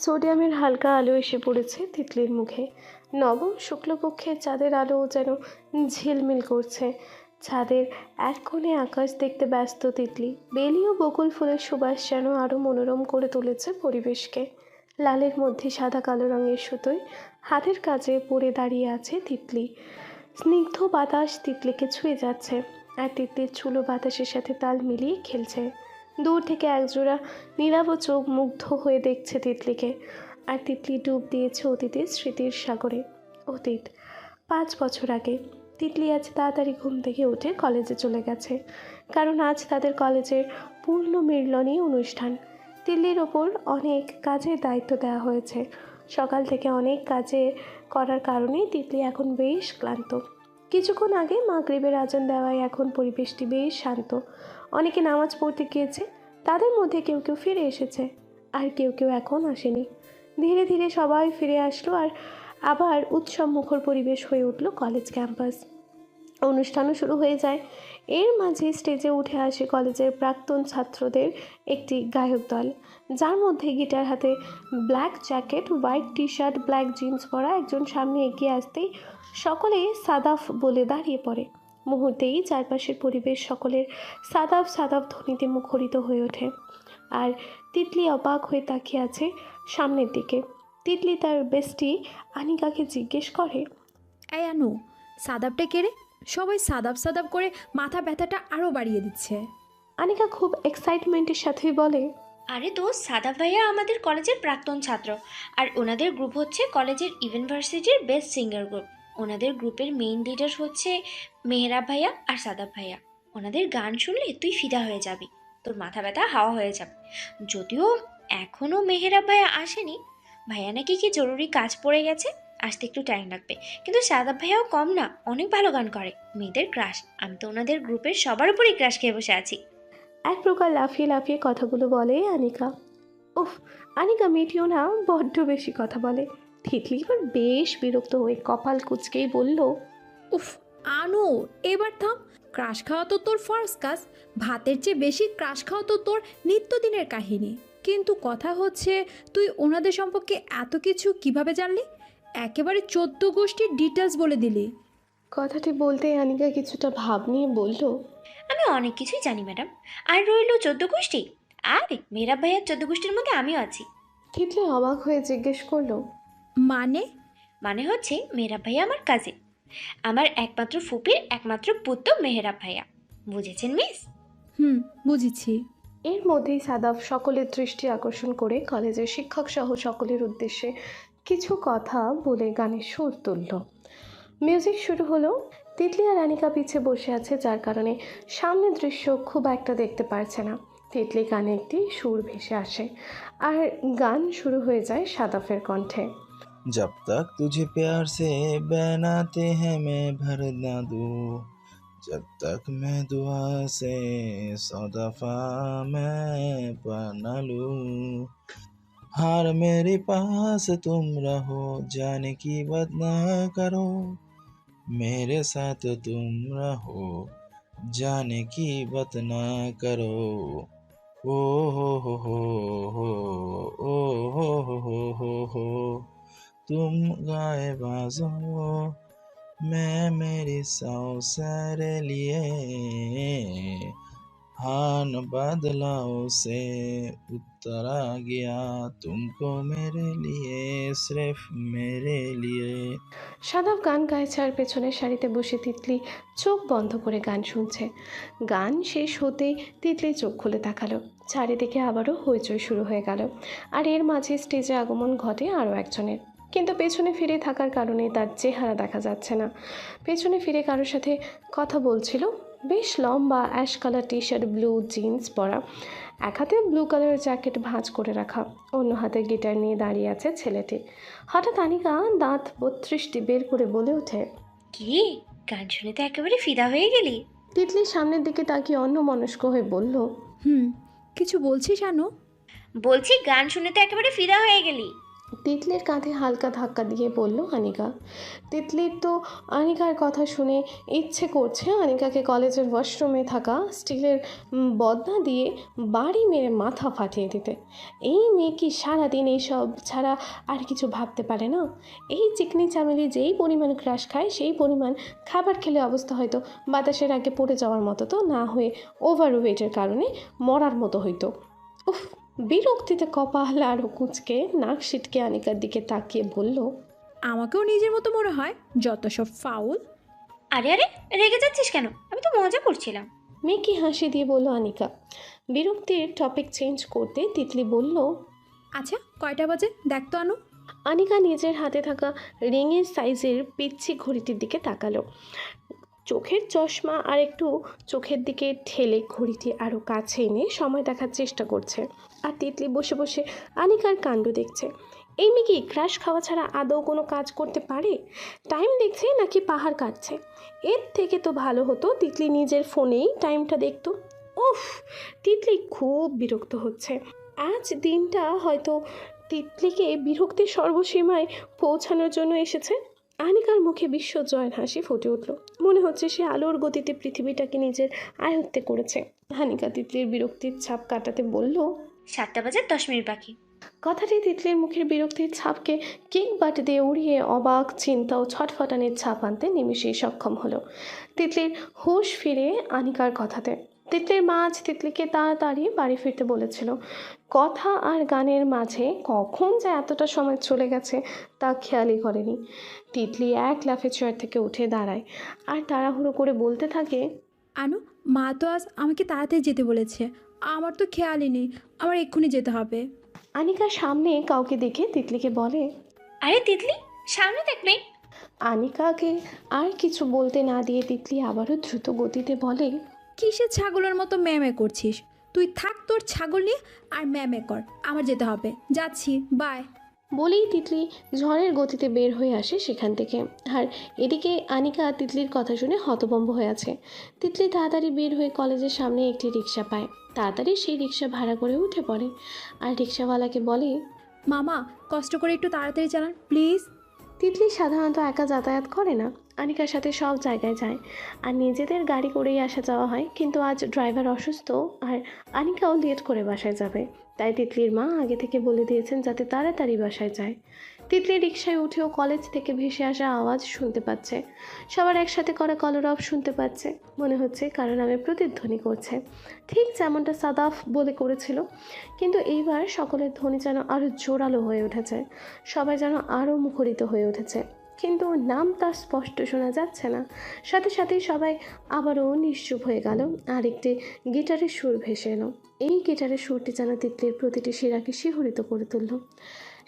সোডিয়ামের হালকা আলো এসে পড়েছে তিতলির মুখে। নবম শুক্লপক্ষের চাঁদের আলো যেন ঝিলমিল করছে। ছাদের এক কোণে আকাশ দেখতে ব্যস্ত তিতলি। বেলি ও বকুল ফুলের সুবাস যেন আরও মনোরম করে তুলেছে পরিবেশকে। লালের মধ্যে সাদা কালো রঙের সুতোয় হাতের কাজে পড়ে দাঁড়িয়ে আছে তিতলি। স্নিগ্ধ বাতাস তিতলিকে ছুঁয়ে যাচ্ছে, আর তিতলির চুলো বাতাসের সাথে তাল মিলিয়ে খেলছে। দূর থেকে একজোড়া নীলাভ চোখ মুগ্ধ হয়ে দেখছে তিতলিকে। আর তিতলি ডুব দিয়েছে অতীতের স্মৃতির সাগরে। অতীত 5 বছর আগে। তিতলি আজ তাড়াতাড়ি ঘুম থেকে উঠে কলেজে চলে গেছে, কারণ আজ তাদের কলেজের পূর্ণ মিলনী অনুষ্ঠান। তিতলির ওপর অনেক কাজের দায়িত্ব দেওয়া হয়েছে। সকাল থেকে অনেক কাজে করার কারণেই তিতলি এখন বেশ ক্লান্ত। কিছুক্ষণ আগে মাগরিবের আজান দেওয়ায় এখন পরিবেশটি বেশ শান্ত। অনেকে নামাজ পড়তে গিয়েছে, তাদের মধ্যে কেউ কেউ ফিরে এসেছে, আর কেউ কেউ এখন আসেনি। ধীরে ধীরে সবাই ফিরে আসলো, আর আবার উৎসব মুখর পরিবেশ হয়ে উঠল কলেজ ক্যাম্পাস। অনুষ্ঠানও শুরু হয়ে যায়। এর মাঝে স্টেজে উঠে আসে কলেজের প্রাক্তন ছাত্রদের একটি গায়ক দল, যার মধ্যে গিটার হাতে, black jacket, white T shirt, black jeans পরা একজন সামনে এগিয়ে আসতেই সকলে সাদাফ বলে দাঁড়িয়ে পড়ে। মুহূর্তেই চারপাশের পরিবেশ সকলের সাদাফ সাদাফ ধ্বনিতে মুখরিত হয়ে ওঠে। আর তিতলি অবাক হয়ে তাকিয়ে আছে সামনের দিকে। তিতলি তার বেস্টি আনিকাকে জিজ্ঞেস করে, এই আনু, সাদাবটা কেড়ে সবাই সাদাব সাদাব করে মাথা ব্যথাটা আরও বাড়িয়ে দিচ্ছে। আনিকা খুব এক্সাইটমেন্টের সাথে বলে, আরে তো সাদা ভাইয়া আমাদের কলেজের প্রাক্তন ছাত্র, আর ওনাদের গ্রুপ হচ্ছে কলেজের ইউনিভার্সিটির বেস্ট সিঙ্গার গ্রুপ। ওনাদের গ্রুপের মেইন লিডার হচ্ছে মেহরাব ভাইয়া আর সাদাব ভাইয়া। ওনাদের গান শুনলে তুই ফিদা হয়ে যাবি, তোর মাথা ব্যথা হাওয়া হয়ে যাবে। যদিও এখনও মেহরাব ভাইয়া আসেনি, ভাইয়া নাকি কি জরুরি কাজ পড়ে গেছে, আসতে একটু টাইম লাগবে। কিন্তু সাদাব ভাইয়াও কম না, অনেক ভালো গান করে, মেয়েদের ক্রাশ। আমি তো ওনাদের গ্রুপের সবার উপরই ক্রাশ খেয়ে বসে আছি। এক প্রকার লাফিয়ে লাফিয়ে কথাগুলো বলে আনিকা। উফ, আনিকা মেয়েটিও না বড্ড বেশি কথা বলে। তিতলি এবার বেশ বিরক্ত হয়ে কপাল কুঁচকেই বলল, উফ আনু, এবার থাম। ক্রাশ খাওয়া তো তোর ফার্স্ট কাজ, ভাতের চেয়ে বেশি ক্রাশ খাওয়া তো তোর নিত্যদিনের কাহিনী। কিন্তু কথা হচ্ছে, তুই ওনাদের সম্পর্কে এত কিছু কিভাবে জানলি? একেবারে 14 গোষ্ঠীর ডিটেলস বলে দিলি। কথাটি বলতেই আনিকা কিছুটা ভাব নিয়ে বলল, আমি অনেক কিছুই জানি ম্যাডাম। আর রইল 14 গোষ্ঠী, আরে মেরা ভাইয়ার 14 গোষ্ঠীর মধ্যে আমিও আছি। তিতলি অবাক হয়ে জিজ্ঞেস করলো, মানে? মানে হচ্ছে মেহরাব ভাইয়া আমার কাজিন, আমার একমাত্র ফুপির একমাত্র পুত্র মেহরাব ভাইয়া। বুঝেছেন মিস? হুম, বুঝেছি। এর মধ্যেই সাদাফ সকলের দৃষ্টি আকর্ষণ করে কলেজের শিক্ষক সহ সকলের উদ্দেশ্যে কিছু কথা বলে গানের সুর তুলল। মিউজিক শুরু হলো। তিতলি আর আনিকা পিছে বসে আছে, যার কারণে সামনের দৃশ্য খুব একটা দেখতে পারছে না। তিতলি গানে একটি সুর ভেসে আসে, আর গান শুরু হয়ে যায় সাদাফের কণ্ঠে। जब तक तुझे प्यार से बनाते हैं मैं भर ना दूँ, जब तक मैं दुआ से 100 दफा मैं बना लूँ, हार मेरे पास तुम रहो, जाने की बात ना करो, मेरे साथ तुम रहो, जाने की बात ना करो, ओ हो ओ हो तुम गाए बाजो, मैं मेरी सौ सारे लिए, हान बादलों से उतर आ गया तुमको मेरे लिए, सिर्फ मेरे लिए। সাদাফ গান গাইছে, আর পেছনের সারিতে বসে তিতলি চোখ বন্ধ করে গান শুনছে। গান শেষ হতেই তিতলি চোখ খুলে তাকালো। চারিদিকে আবারও হইচই শুরু হয়ে গেল, আর এর মাঝে স্টেজে আগমন ঘটে আরও একজনের। কিন্তু পেছনে ফিরে থাকার কারণে তার চেহারা দেখা যাচ্ছে না। পেছনে ফিরে কারোর সাথে কথা বলছিল। বেশ লম্বা, ash colour T shirt, blue jeans পরা, এক হাতে ব্লু কালারের জ্যাকেট ভাঁজ করে রাখা, অন্য হাতে গিটার নিয়ে দাঁড়িয়ে আছে ছেলেটি। হঠাৎ আনিকা দাঁত 32টি বের করে বলে ওঠে, কি গান শুনে তো একেবারে ফিদা হয়ে গেলি। তিতলি সামনের দিকে তাকিয়ে অন্যমনস্ক হয়ে বলল, হুম, কিছু বলছিস আনু? বলছি গান শুনে তো একেবারে ফিদা হয়ে গেলি। তিতলির কাঁধে হালকা ধাক্কা দিয়ে বলল আনিকা। তিতলির তো আনিকার কথা শুনে ইচ্ছে করছে আনিকাকে কলেজের ওয়াশরুমে থাকা স্টিলের বদনা দিয়ে বাড়ি মেরে মাথা ফাটিয়ে দিতে। এই মেয়ে কি সারাদিন এইসব ছাড়া আর কিছু ভাবতে পারে না? এই চিকনি চামেলি যেই পরিমাণ ক্রাশ খায় সেই পরিমাণ খাবার খেলে অবস্থা হয়তো বাতাসের আগে পড়ে যাওয়ার মতো, তো না হয়ে ওভারওয়েটের কারণে মরার মতো হইতো। উফ! বিরক্তিতে কপাল আরও কুঁচকে নাক সিটকে আনিকার দিকে তাকিয়ে বলল, আমাকেও নিজের মতো মনে হয়, যত সব ফাউল। আরে আরে, রেগে যাচ্ছিস কেন? আমি তো মজা করছিলাম। মেকি হাসি দিয়ে বলল আনিকা। বিরক্তির টপিক চেঞ্জ করতে তিতলি বলল, আচ্ছা কয়টা বাজে দেখ তো আনু। আনিকা নিজের হাতে থাকা রিংয়ের সাইজের পিচ্ছি ঘড়িটির দিকে তাকালো। চোখের চশমা আর একটু চোখের দিকে ঠেলে ঘড়িটি আরও কাছে এনে সময় দেখার চেষ্টা করছে। আর তিতলি বসে বসে আনিকার কাণ্ড দেখছে। এই মেয়ে কি ক্রাশ খাওয়া ছাড়া আদৌ কোনো কাজ করতে পারে? টাইম দেখছে নাকি পাহাড় কাটছে? এর থেকে তো ভালো হতো তিতলি নিজের ফোনেই টাইমটা দেখতো। উফ! তিতলি খুব বিরক্ত হচ্ছে। আজ দিনটা হয়তো তিতলিকে বিরক্তির সর্বসীমায় পৌঁছানোর জন্য এসেছে। আনিকার মুখে বিশ্বজয়ের হাসি ফুটে উঠল। মনে হচ্ছে সে আলোর গতিতে পৃথিবীটাকে নিজের আয়ত্তে করেছে। আনিকা তিতলির বিরক্তির ছাপ কাটাতে বলল, 7টা বাজে 10 মিনিট বাকি। কথাটি তিতলির মুখের বিরক্তির ছাপকে কিক বাট দিয়ে উড়িয়ে অবাক চিন্তা ও ছটফটানির ছাপ আনতে নিমিষেই সক্ষম হলো। তিতলির হুঁশ ফিরে আনিকার কথাতে। তিতলির মা আজ তিতলিকে তাড়াতাড়ি বাড়ি ফিরতে বলেছিল। কথা আর গানের মাঝে কখন যে এতটা সময় চলে গেছে তা খেয়ালই করেনি। তিতলি এক লাফে চেয়ার থেকে উঠে দাঁড়ায় আর তাড়াহুড়ো করে বলতে থাকে, আনু, মা তো আজ আমাকে তাড়াতাড়ি যেতে বলেছে। আমার তো খেয়ালই নেই, আমার এক্ষুনি যেতে হবে। আনিকার সামনে কাউকে দেখে তিতলিকে বলে, আরে তিতলি, সামনে দেখবে। আনিকাকে আর কিছু বলতে না দিয়ে তিতলি আবারও দ্রুত গতিতে বলে, কিসের ছাগলের মতো ম্যামে করছিস? তুই থাক তোর ছাগল নিয়ে আর ম্যামে কর, আমার যেতে হবে, যাচ্ছি, বাই। বলেই তিতলি ঝড়ের গতিতে বের হয়ে আসে সেখান থেকে। আর এদিকে আনিকা তিতলির কথা শুনে হতভম্ব হয়ে আছে। তিতলি তাড়াতাড়ি বের হয়ে কলেজের সামনে একটি রিক্সা পায়। তাড়াতাড়ি সেই রিক্সা ভাড়া করে উঠে পড়ে আর রিক্সাওয়ালাকে বলে, মামা কষ্ট করে একটু তাড়াতাড়ি চালান প্লিজ। তিতলি সাধারণত একা যাতায়াত করে না, আনিকার সাথে সব জায়গায় যায় আর নিজেদের গাড়ি করেই আসা যাওয়া হয়। কিন্তু আজ ড্রাইভার অসুস্থ আর আনিকাও লেট করে বাসায় যাবে, তাই তিতলির মা আগে থেকে বলে দিয়েছেন যাতে তাড়াতাড়ি বাসায় যায়। তিতলি রিকশায় উঠেও কলেজ থেকে ভেসে আসা আওয়াজ শুনতে পাচ্ছে। সবার একসাথে করা কলরব শুনতে পাচ্ছে। মনে হচ্ছে কারো নামে প্রতিধ্বনি করছে, ঠিক যেমনটা সাদাফ বলে করেছিল। কিন্তু এইবার সকলের ধ্বনি যেন আরও জোরালো হয়ে উঠেছে, সবাই যেন আরও মুখরিত হয়ে উঠেছে, কিন্তু নাম তার স্পষ্ট শোনা যাচ্ছে না। সাথে সাথেই সবাই আবারও নিশ্চুপ হয়ে গেল আর একটি গিটারের সুর ভেসে এলো। এই গিটারের সুরটি যেন তিতলির প্রতিটি শিরাকে শিহরিত করে তুলল।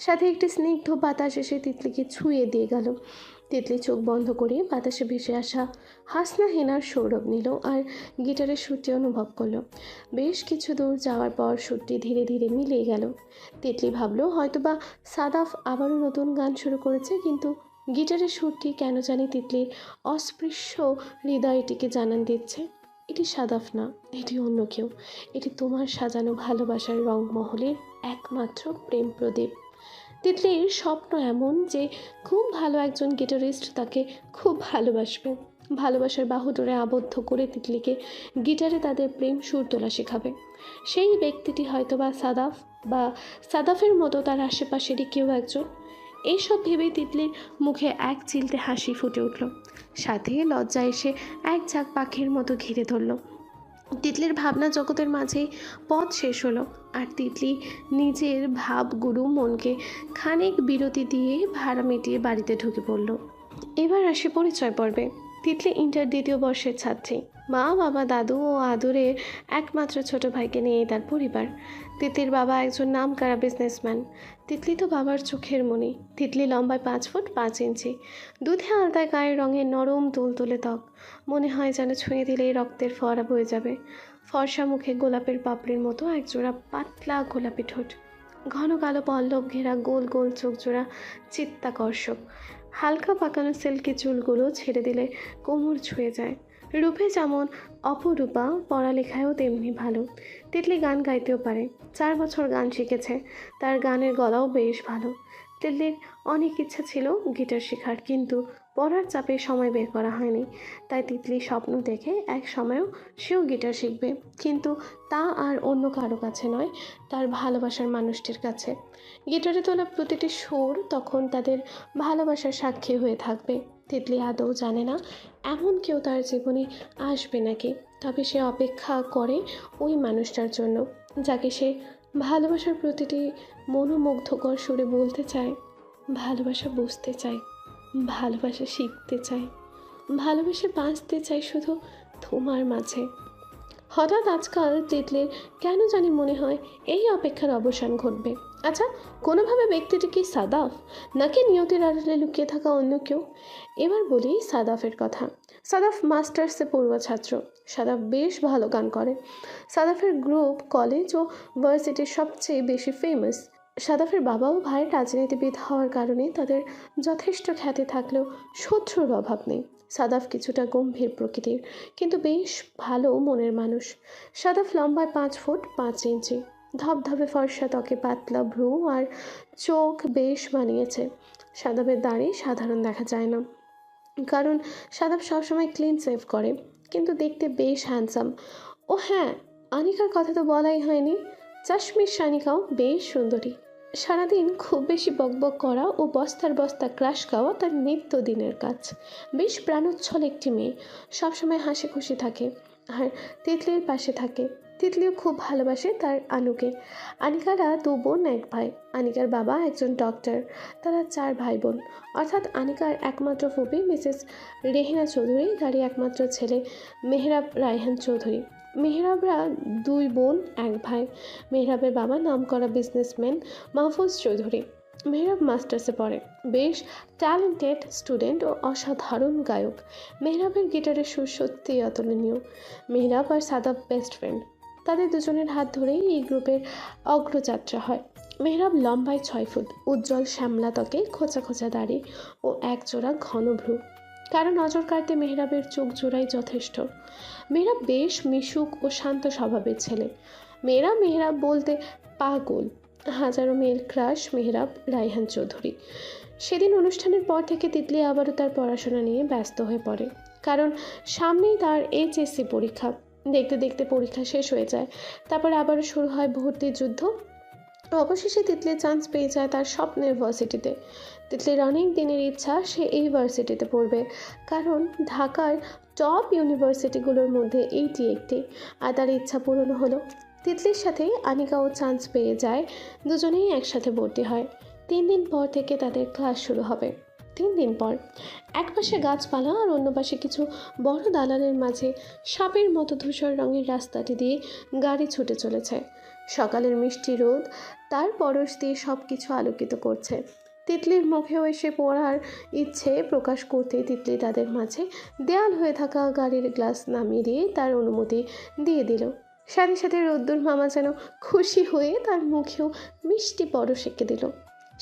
সাথে একটি স্নিগ্ধ বাতাস এসে তিতলিকে ছুঁয়ে দিয়ে গেল। তিতলি চোখ বন্ধ করে বাতাসে ভেসে আসা হাসনা হেনার সৌরভ নিল আর গিটারের সুরটি অনুভব করলো। বেশ কিছু দূর যাওয়ার পর সুরটি ধীরে ধীরে মিলিয়ে গেল। তিতলি ভাবলো হয়তোবা সাদাফ আবারও নতুন গান শুরু করেছে, কিন্তু গিটারের সুরটি কেন জানি তিতলির অস্পৃশ্য হৃদয়টিকে জানান দিচ্ছে, এটি সাদাফ না, এটি অন্য কেউ। এটি তোমার সাজানো ভালোবাসার রংমহলের একমাত্র প্রেম প্রদীপ। তিতলির স্বপ্ন এমন যে খুব ভালো একজন গিটারিস্ট তাকে খুব ভালোবাসবে, ভালোবাসার বাহুডোরে আবদ্ধ করে তিতলিকে গিটারে তাদের প্রেম সুর তোলা শেখাবে। সেই ব্যক্তিটি হয়তো বা সাদাফ, বা সাদাফের মতো তার আশেপাশেরই কেউ একজন। এইসব ভেবেই তিতলির মুখে এক চিলতে হাসি ফুটে উঠল, সাথে লজ্জা এসে এক ঝাঁক পাখির মতো ঘিরে ধরল। তিতলির ভাবনা জগতের মাঝেই পথ শেষ হলো আর তিতলি নিজের ভাবগুরু মনকে খানিক বিরতি দিয়ে ভাড়া মিটিয়ে বাড়িতে ঢুকে পড়ল। এবার আসে পরিচয় পর্বে। তিতলি ইন্টার 2য় বর্ষের ছাত্রী। মা, বাবা, দাদু ও আদরের একমাত্র ছোট ভাইকে নিয়ে তার পরিবার। তিতলির বাবা একজন নামকরা বিজনেসম্যান। তিতলি তো বাবার চোখের মণি। তিতলি লম্বায় 5 ফুট 5 ইঞ্চি, দুধে আলতায় গায়ের রঙের নরম তুলতুলে ত্বক, মনে হয় যেন ছুঁয়ে দিলেই রক্তের ফোয়ারা বয়ে যাবে। ফর্সা মুখে গোলাপের পাপড়ির মতো একজোড়া পাতলা গোলাপি ঠোঁট, ঘন কালো পল্লব ঘেরা গোল গোল চোখ জোড়া চিত্তাকর্ষক। হালকা পাকানো সিল্কি চুলগুলো ছেড়ে দিলে কোমর ছুঁয়ে যায়। রূপে যেমন অপরূপা, পড়ালেখায়ও তেমনি ভালো। তিতলি গান গাইতেও পারে, 4 বছর গান শিখেছে, তার গানের গলাও বেশ ভালো। তিতলির অনেক ইচ্ছা ছিল গিটার শেখার, কিন্তু পড়ার চাপে সময় বের করা হয়নি। তাই তিতলি স্বপ্ন দেখে এক সময়ও সেও গিটার শিখবে, কিন্তু তা আর অন্য কারো কাছে নয়, তার ভালোবাসার মানুষটির কাছে। গিটারে তোলা প্রতিটি সুর তখন তাদের ভালোবাসার সাক্ষী হয়ে থাকবে। তিতলি আদৌ জানে না এমন কেউ তার জীবনে আসবে নাকি, তবে সে অপেক্ষা করে ওই মানুষটার জন্য, যাকে সে ভালোবাসার প্রতিটি মনোমুগ্ধকর সুরে বলতে চায়, ভালোবাসা বুঝতে চায়, ভালোবাসা শিখতে চায়, ভালোবাসে বাঁচতে চায় শুধু তোমার মাঝে। হঠাৎ আজকাল তিতলির কেন জানি মনে হয় এই অপেক্ষার অবসান ঘটবে। আচ্ছা, কোনোভাবে ব্যক্তিটি কি সাদাফ, নাকি নিয়তির আড়ালে লুকিয়ে থাকা অন্য কেউ? এবার বলি সাদাফের কথা। সাদাফ মাস্টার্সে পড়ুয়া ছাত্র। সাদাফ বেশ ভালো গান করে। সাদাফের গ্রুপ কলেজ ও ভার্সিটির সবচেয়ে বেশি ফেমাস। সাদাফের বাবা ও ভাই রাজনীতিবিদ হওয়ার কারণে তাদের যথেষ্ট খ্যাতি থাকলেও শত্রুর অভাব নেই। সাদাফ কিছুটা গম্ভীর প্রকৃতির, কিন্তু বেশ ভালো মনের মানুষ। সাদাফ লম্বায় 5 ফুট 5 ইঞ্চি, ধবধবে ফর্সা ত্বকে পাতলা ভ্রু আর চোখ বেশ মানিয়েছে। সাদাফের দাড়ি সাধারণ দেখা যায় না, কারণ সাদাফ সবসময় ক্লিন সেভ করে, কিন্তু দেখতে বেশ হ্যান্ডসাম। ও হ্যাঁ, আনিকার কথা তো বলাই হয়নি। চাশমিশ আনিকাও বেশ সুন্দরী। সারাদিন খুব বেশি বকবক করা ও বস্তার বস্তা ক্রাশ খাওয়া তার নিত্যদিনের কাজ। বেশ প্রাণোচ্ছল একটি মেয়ে, সবসময় হাসি খুশি থাকে আর তিতলির পাশে থাকে। তিতলিও খুব ভালোবাসে তার আনুকে। আনিকারা 2 বোন 1 ভাই। আনিকার বাবা একজন ডক্টর। তারা 4 ভাই বোন, অর্থাৎ আনিকার একমাত্র ফুপি মিসেস রেহিনা চৌধুরী, তারই একমাত্র ছেলে মেহরাব রায়হান চৌধুরী। মেহরাবরা 2 বোন 1 ভাই। মেহরাবের বাবা নামকরা বিজনেসম্যান মাহফুজ চৌধুরী। মেহরাব মাস্টার্সে পড়ে, বেশ ট্যালেন্টেড স্টুডেন্ট ও অসাধারণ গায়ক। মেহরাবের গিটারের সুর সত্যিই অতুলনীয়। মেহরাব আর সাদাব বেস্ট ফ্রেন্ড। তাদের দুজনের হাত ধরেই এই গ্রুপের অগ্রযাত্রা হয়। মেহরাব লম্বায় 6 ফুট, উজ্জ্বল শ্যামলা ত্বকে খোঁচা খোঁচা দাড়ি ও একজোড়া ঘন ভ্রু। কারণ নজর কাড়তে মেহরাবের চোখ জোড়াই যথেষ্ট। মেহরাব বেশ মিশুক ও শান্ত স্বভাবের ছেলে। মেয়েরা মেহরাব বলতে পাগল। হাজারো মেয়ের ক্রাশ মেহরাব রায়হান চৌধুরী। সেদিন অনুষ্ঠানের পর থেকে তিতলি আবারও তার পড়াশোনা নিয়ে ব্যস্ত হয়ে পড়ে, কারণ সামনেই তার এইচএসসি পরীক্ষা। দেখতে দেখতে পরীক্ষা শেষ হয়ে যায়, তারপর আবারও শুরু হয় ভর্তির যুদ্ধ। অবশেষে তিতলি চান্স পেয়ে যায় তার স্বপ্নের ভার্সিটিতে। তিতলির অনেক দিনের ইচ্ছা সে এই ভার্সিটিতে পড়বে, কারণ ঢাকার টপ ইউনিভার্সিটিগুলোর মধ্যে এইটি একটি। আর তার ইচ্ছা পূরণ হলো। তিতলির সাথে আনিকাও চান্স পেয়ে যায়, দুজনেই একসাথে ভর্তি হয়। 3 দিন পর থেকে তাদের ক্লাস শুরু হবে। 3 দিন পর এক পাশে গাছপালা আর অন্য পাশে কিছু বড় দালানের মাঝে সাপের মতো ধূসর রঙের রাস্তাটি দিয়ে গাড়ি ছুটে চলেছে। সকালের মিষ্টি রোদ তার পরশ দিয়ে সব কিছু আলোকিত করছে। তিতলির মুখেও এসে পড়ার ইচ্ছে প্রকাশ করতেই তিতলি তাদের মাঝে দেয়াল হয়ে থাকা গাড়ির গ্লাস নামিয়ে দিয়ে তার অনুমতি দিয়ে দিল। সাথে সাথে রোদ্দুর মামা যেন খুশি হয়ে তার মুখেও মিষ্টি পরশ এঁকে দিল।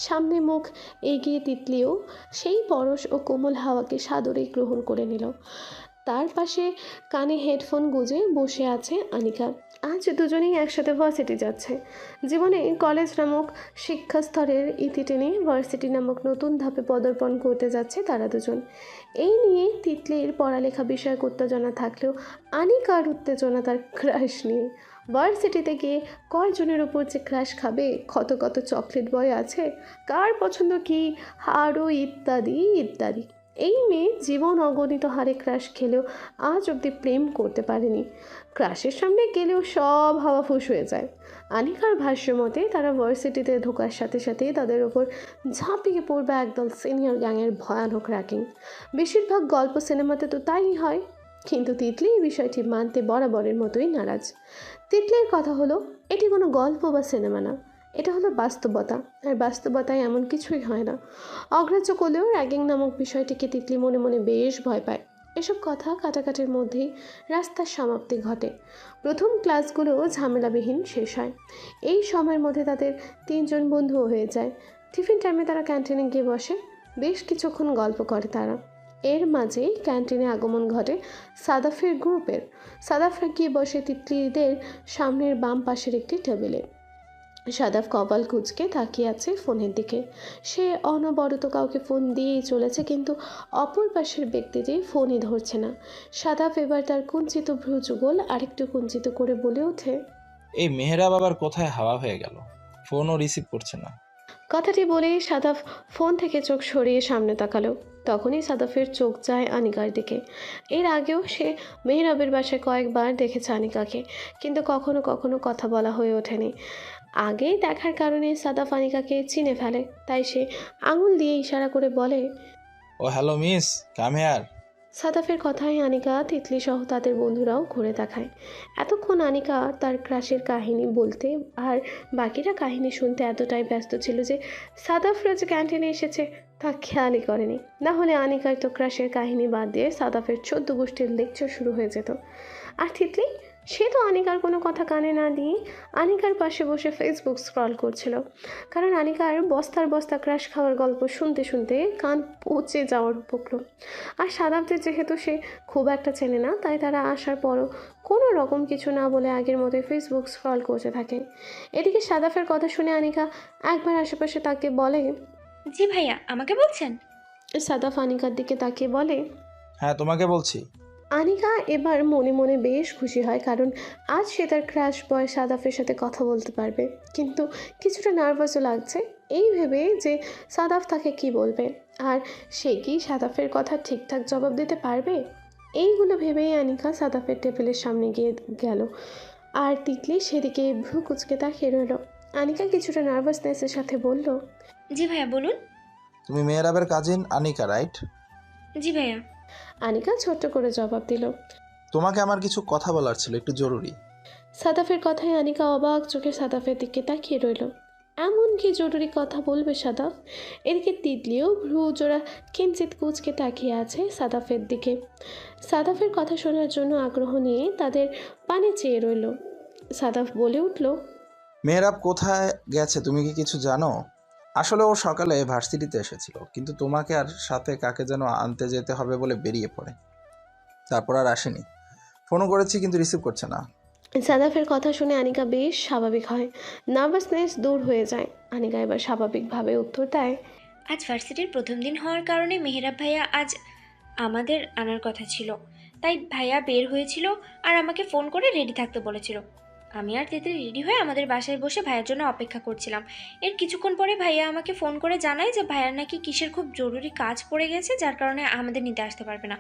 সামনে মুখ এগিয়ে তিতলিও সেই পরশ ও কোমল হাওয়াকে সাদরে গ্রহণ করে নিল। তার পাশে কানে হেডফোন গুঁজে বসে আছে আনিকা। আজ দুজনেই একসাথে ভার্সিটি যাচ্ছে। জীবনে কলেজ নামক শিক্ষাস্তরের ইতি টেনে ভার্সিটি নামক নতুন ধাপে পদার্পণ করতে যাচ্ছে তারা দুজন। এই নিয়ে তিতলির পড়ালেখা বিষয়ক উত্তেজনা থাকলেও আনিকার উত্তেজনা তার ক্রাশ নিয়ে। ভার্সিটিতে গিয়ে কয়জনের ওপর যে ক্রাশ খাবে, কত কত চকলেট বয় আছে, কার পছন্দ কী, আরও ইত্যাদি ইত্যাদি। এই মেয়ে জীবন অগণিত হারে ক্রাশ খেলেও আজ অবধি প্রেম করতে পারেনি। ক্রাশের সামনে গেলেও সব হাওয়া ফুস হয়ে যায়। আনিকার ভাষ্য মতে তারা ভার্সিটিতে ঢোকার সাথে সাথেই তাদের ওপর ঝাঁপিয়ে পড়বে একদল সিনিয়র গ্যাংয়ের ভয়ানক র্যাগিং। বেশিরভাগ গল্প সিনেমাতে তো তাই হয়, কিন্তু তিতলি এই বিষয়টি মানতে বরাবরের মতোই নারাজ। তিতলির কথা হলো, এটি কোনো গল্প বা সিনেমা না, এটা হলো বাস্তবতা। আর বাস্তবতায় এমন কিছুই হয় না। অগ্রাহ্য করলেও র্যাগিং নামক বিষয়টিকে তিতলি মনে মনে বেশ ভয় পায়। এসব কথা কাটাকাটির মধ্যেই রাস্তার সমাপ্তি ঘটে। প্রথম ক্লাসগুলো ঝামেলাবিহীন শেষ হয়। এই সময়ের মধ্যে তাদের 3জন বন্ধুও হয়ে যায়। টিফিন টাইমে তারা ক্যান্টিনে গিয়ে বসে, বেশ কিছুক্ষণ গল্প করে তারা। এর মাঝেই ক্যান্টিনে আগমন ঘটে সাদাফের গ্রুপের। সাদাফরা গিয়ে বসে তিতলিদের সামনের বাম পাশের একটি টেবিলে। সাদাফ কপাল কুঁচকে তাকিয়ে আছে ফোনের দিকে। সে অনবরত কাউকে ফোন দিয়েই চলেছে, কিন্তু অপর পাশের ব্যক্তিটি ফোনই ধরছে না। সাদাফ এবার তার কুঞ্চিত ভ্রুযুগল আরেকটু কুঞ্চিত করে বলে ওঠে, এই মেহরাব আবার কোথায় হাওয়া হয়ে গেল? ফোনও রিসিভ করছে না। কথাটি বলেই সাদাফ ফোন থেকে চোখ সরিয়ে সামনে তাকালো। তখনই সাদাফের চোখ যায় আনিকার দিকে। এর আগেও সে মেহরাবের বাসায় কয়েকবার দেখেছে আনিকাকে, কিন্তু কখনো কখনো কথা বলা হয়ে ওঠেনি। আগেই দেখার কারণে সাদাফ আনিকাকে চিনে ফেলে, তাই সে আঙুল দিয়ে ইশারা করে বলে, ও হ্যালো মিস, কাম হেয়ার। সাদাফের কথায় আনিকা, তিতলি সহ তাদের বন্ধুরাও ঘুরে তাকায়। এতক্ষণ আনিকা তার ক্রাশের কাহিনী বলতে আর বাকিরা কাহিনী শুনতে এতটাই ব্যস্ত ছিল যে সাদাফ রোজ ক্যান্টিনে এসেছে তা খেয়ালই করেনি। না হলে আনিকার তো ক্রাশের কাহিনী বাদ দিয়ে সাদাফের 14 গোষ্ঠীর লেকচার শুরু হয়ে যেত। আর তিতলি, সে তো আনিকার কোনো কথা কানে না দিয়ে আনিকার পাশে বসে ফেসবুক স্ক্রল করছিল, কারণ আনিকার বস্তার বস্তা ক্রাশ খাওয়ার গল্প শুনতে শুনতে কান পচে যাওয়ার উপক্রম। আর সাদাবদের যেহেতু সে খুব একটা চেনে না, তাই তারা আসার পরও কোনো রকম কিছু না বলে আগের মতোই ফেসবুক স্ক্রল করতে থাকে। এদিকে সাদাফের কথা শুনে আনিকা একবার আশেপাশে তাকে বলে, জি ভাইয়া, আমাকে বলছেন? সাদাফ আনিকার দিকে তাকিয়ে বলে, হ্যাঁ তোমাকে বলছি। আনিকা এবার মনে মনে বেশ খুশি হয়, কারণ আজ সে তার ক্রাশ বয় সাদাফের সাথে কথা বলতে পারবে। কিন্তু কিছুটা নার্ভাসও লাগছে এই ভেবে যে সাদাফ তাকে কি বলবে, আর সে কি সাদাফের কথা ঠিকঠাক জবাব দিতে পারবে। এইগুলো ভেবেই আনিকা সাদাফের টেবিলের সামনে গিয়ে গেল, আর তিতলি সেদিকে ভ্রু কুচকে তাকিয়ে রইল। আনিকা কিছুটা নার্ভাসনেসের সাথে বলল, জি ভাইয়া, বলুন। তুমি মেহরাবের কাজিন আনিকা, রাইট? জি ভাইয়া। আনিকা ছোট্ট করে জবাব দিল। তোমাকে আমার কিছু কথা বলার ছিল, একটু জরুরি। সাদাফের কথায় আনিকা অবাক চোখে সাদাফের দিকে তাকিয়ে রইল। এমন কি জরুরি কথা বলবে সাদাফ? এদিকে তিতলিও ভ্রু জোড়া কিঞ্চিত কুচকে তাকিয়ে আছে সাদাফের দিকে। সাদাফের কথা শোনার জন্য আগ্রহ নিয়ে তাদের পানে চেয়ে রইল। সাদাফ বলে উঠল, মেহরাব কোথায় গেছে তুমি কি কিছু জানো? আসলে ও সকালে ভার্সিটিতে এসেছিল, কিন্তু তোমাকে আর সাথে কাকে যেন আনতে যেতে হবে বলে বেরিয়ে পড়ে। তারপর আর আসেনি। ফোনও করেছি কিন্তু রিসিভ করছে না। সাদাফের কথা শুনে আনিকা বেশ স্বাভাবিক হয়, নার্ভাসনেস দূর হয়ে যায়। আনিকা এবার স্বাভাবিকভাবে উত্তর দেয়, আজ ভার্সিটির প্রথম দিন হওয়ার কারণে মেহরাব ভাইয়া আজ আমাদের আনার কথা ছিল, তাই ভাইয়া বের হয়েছিল আর আমাকে ফোন করে রেডি থাকতে বলেছিল। আমি আর তিতলি রেডি হয়ে আমাদের বাসায় বসে ভাইয়ার জন্য অপেক্ষা করছিলাম। এর কিছুক্ষণ পরে ভাইয়া আমাকে ফোন করে জানায় যে ভাইয়ার নাকি কিসের খুব জরুরি কাজ পড়ে গেছে, যার কারণে আমাদের নিতে আসতে পারবে না।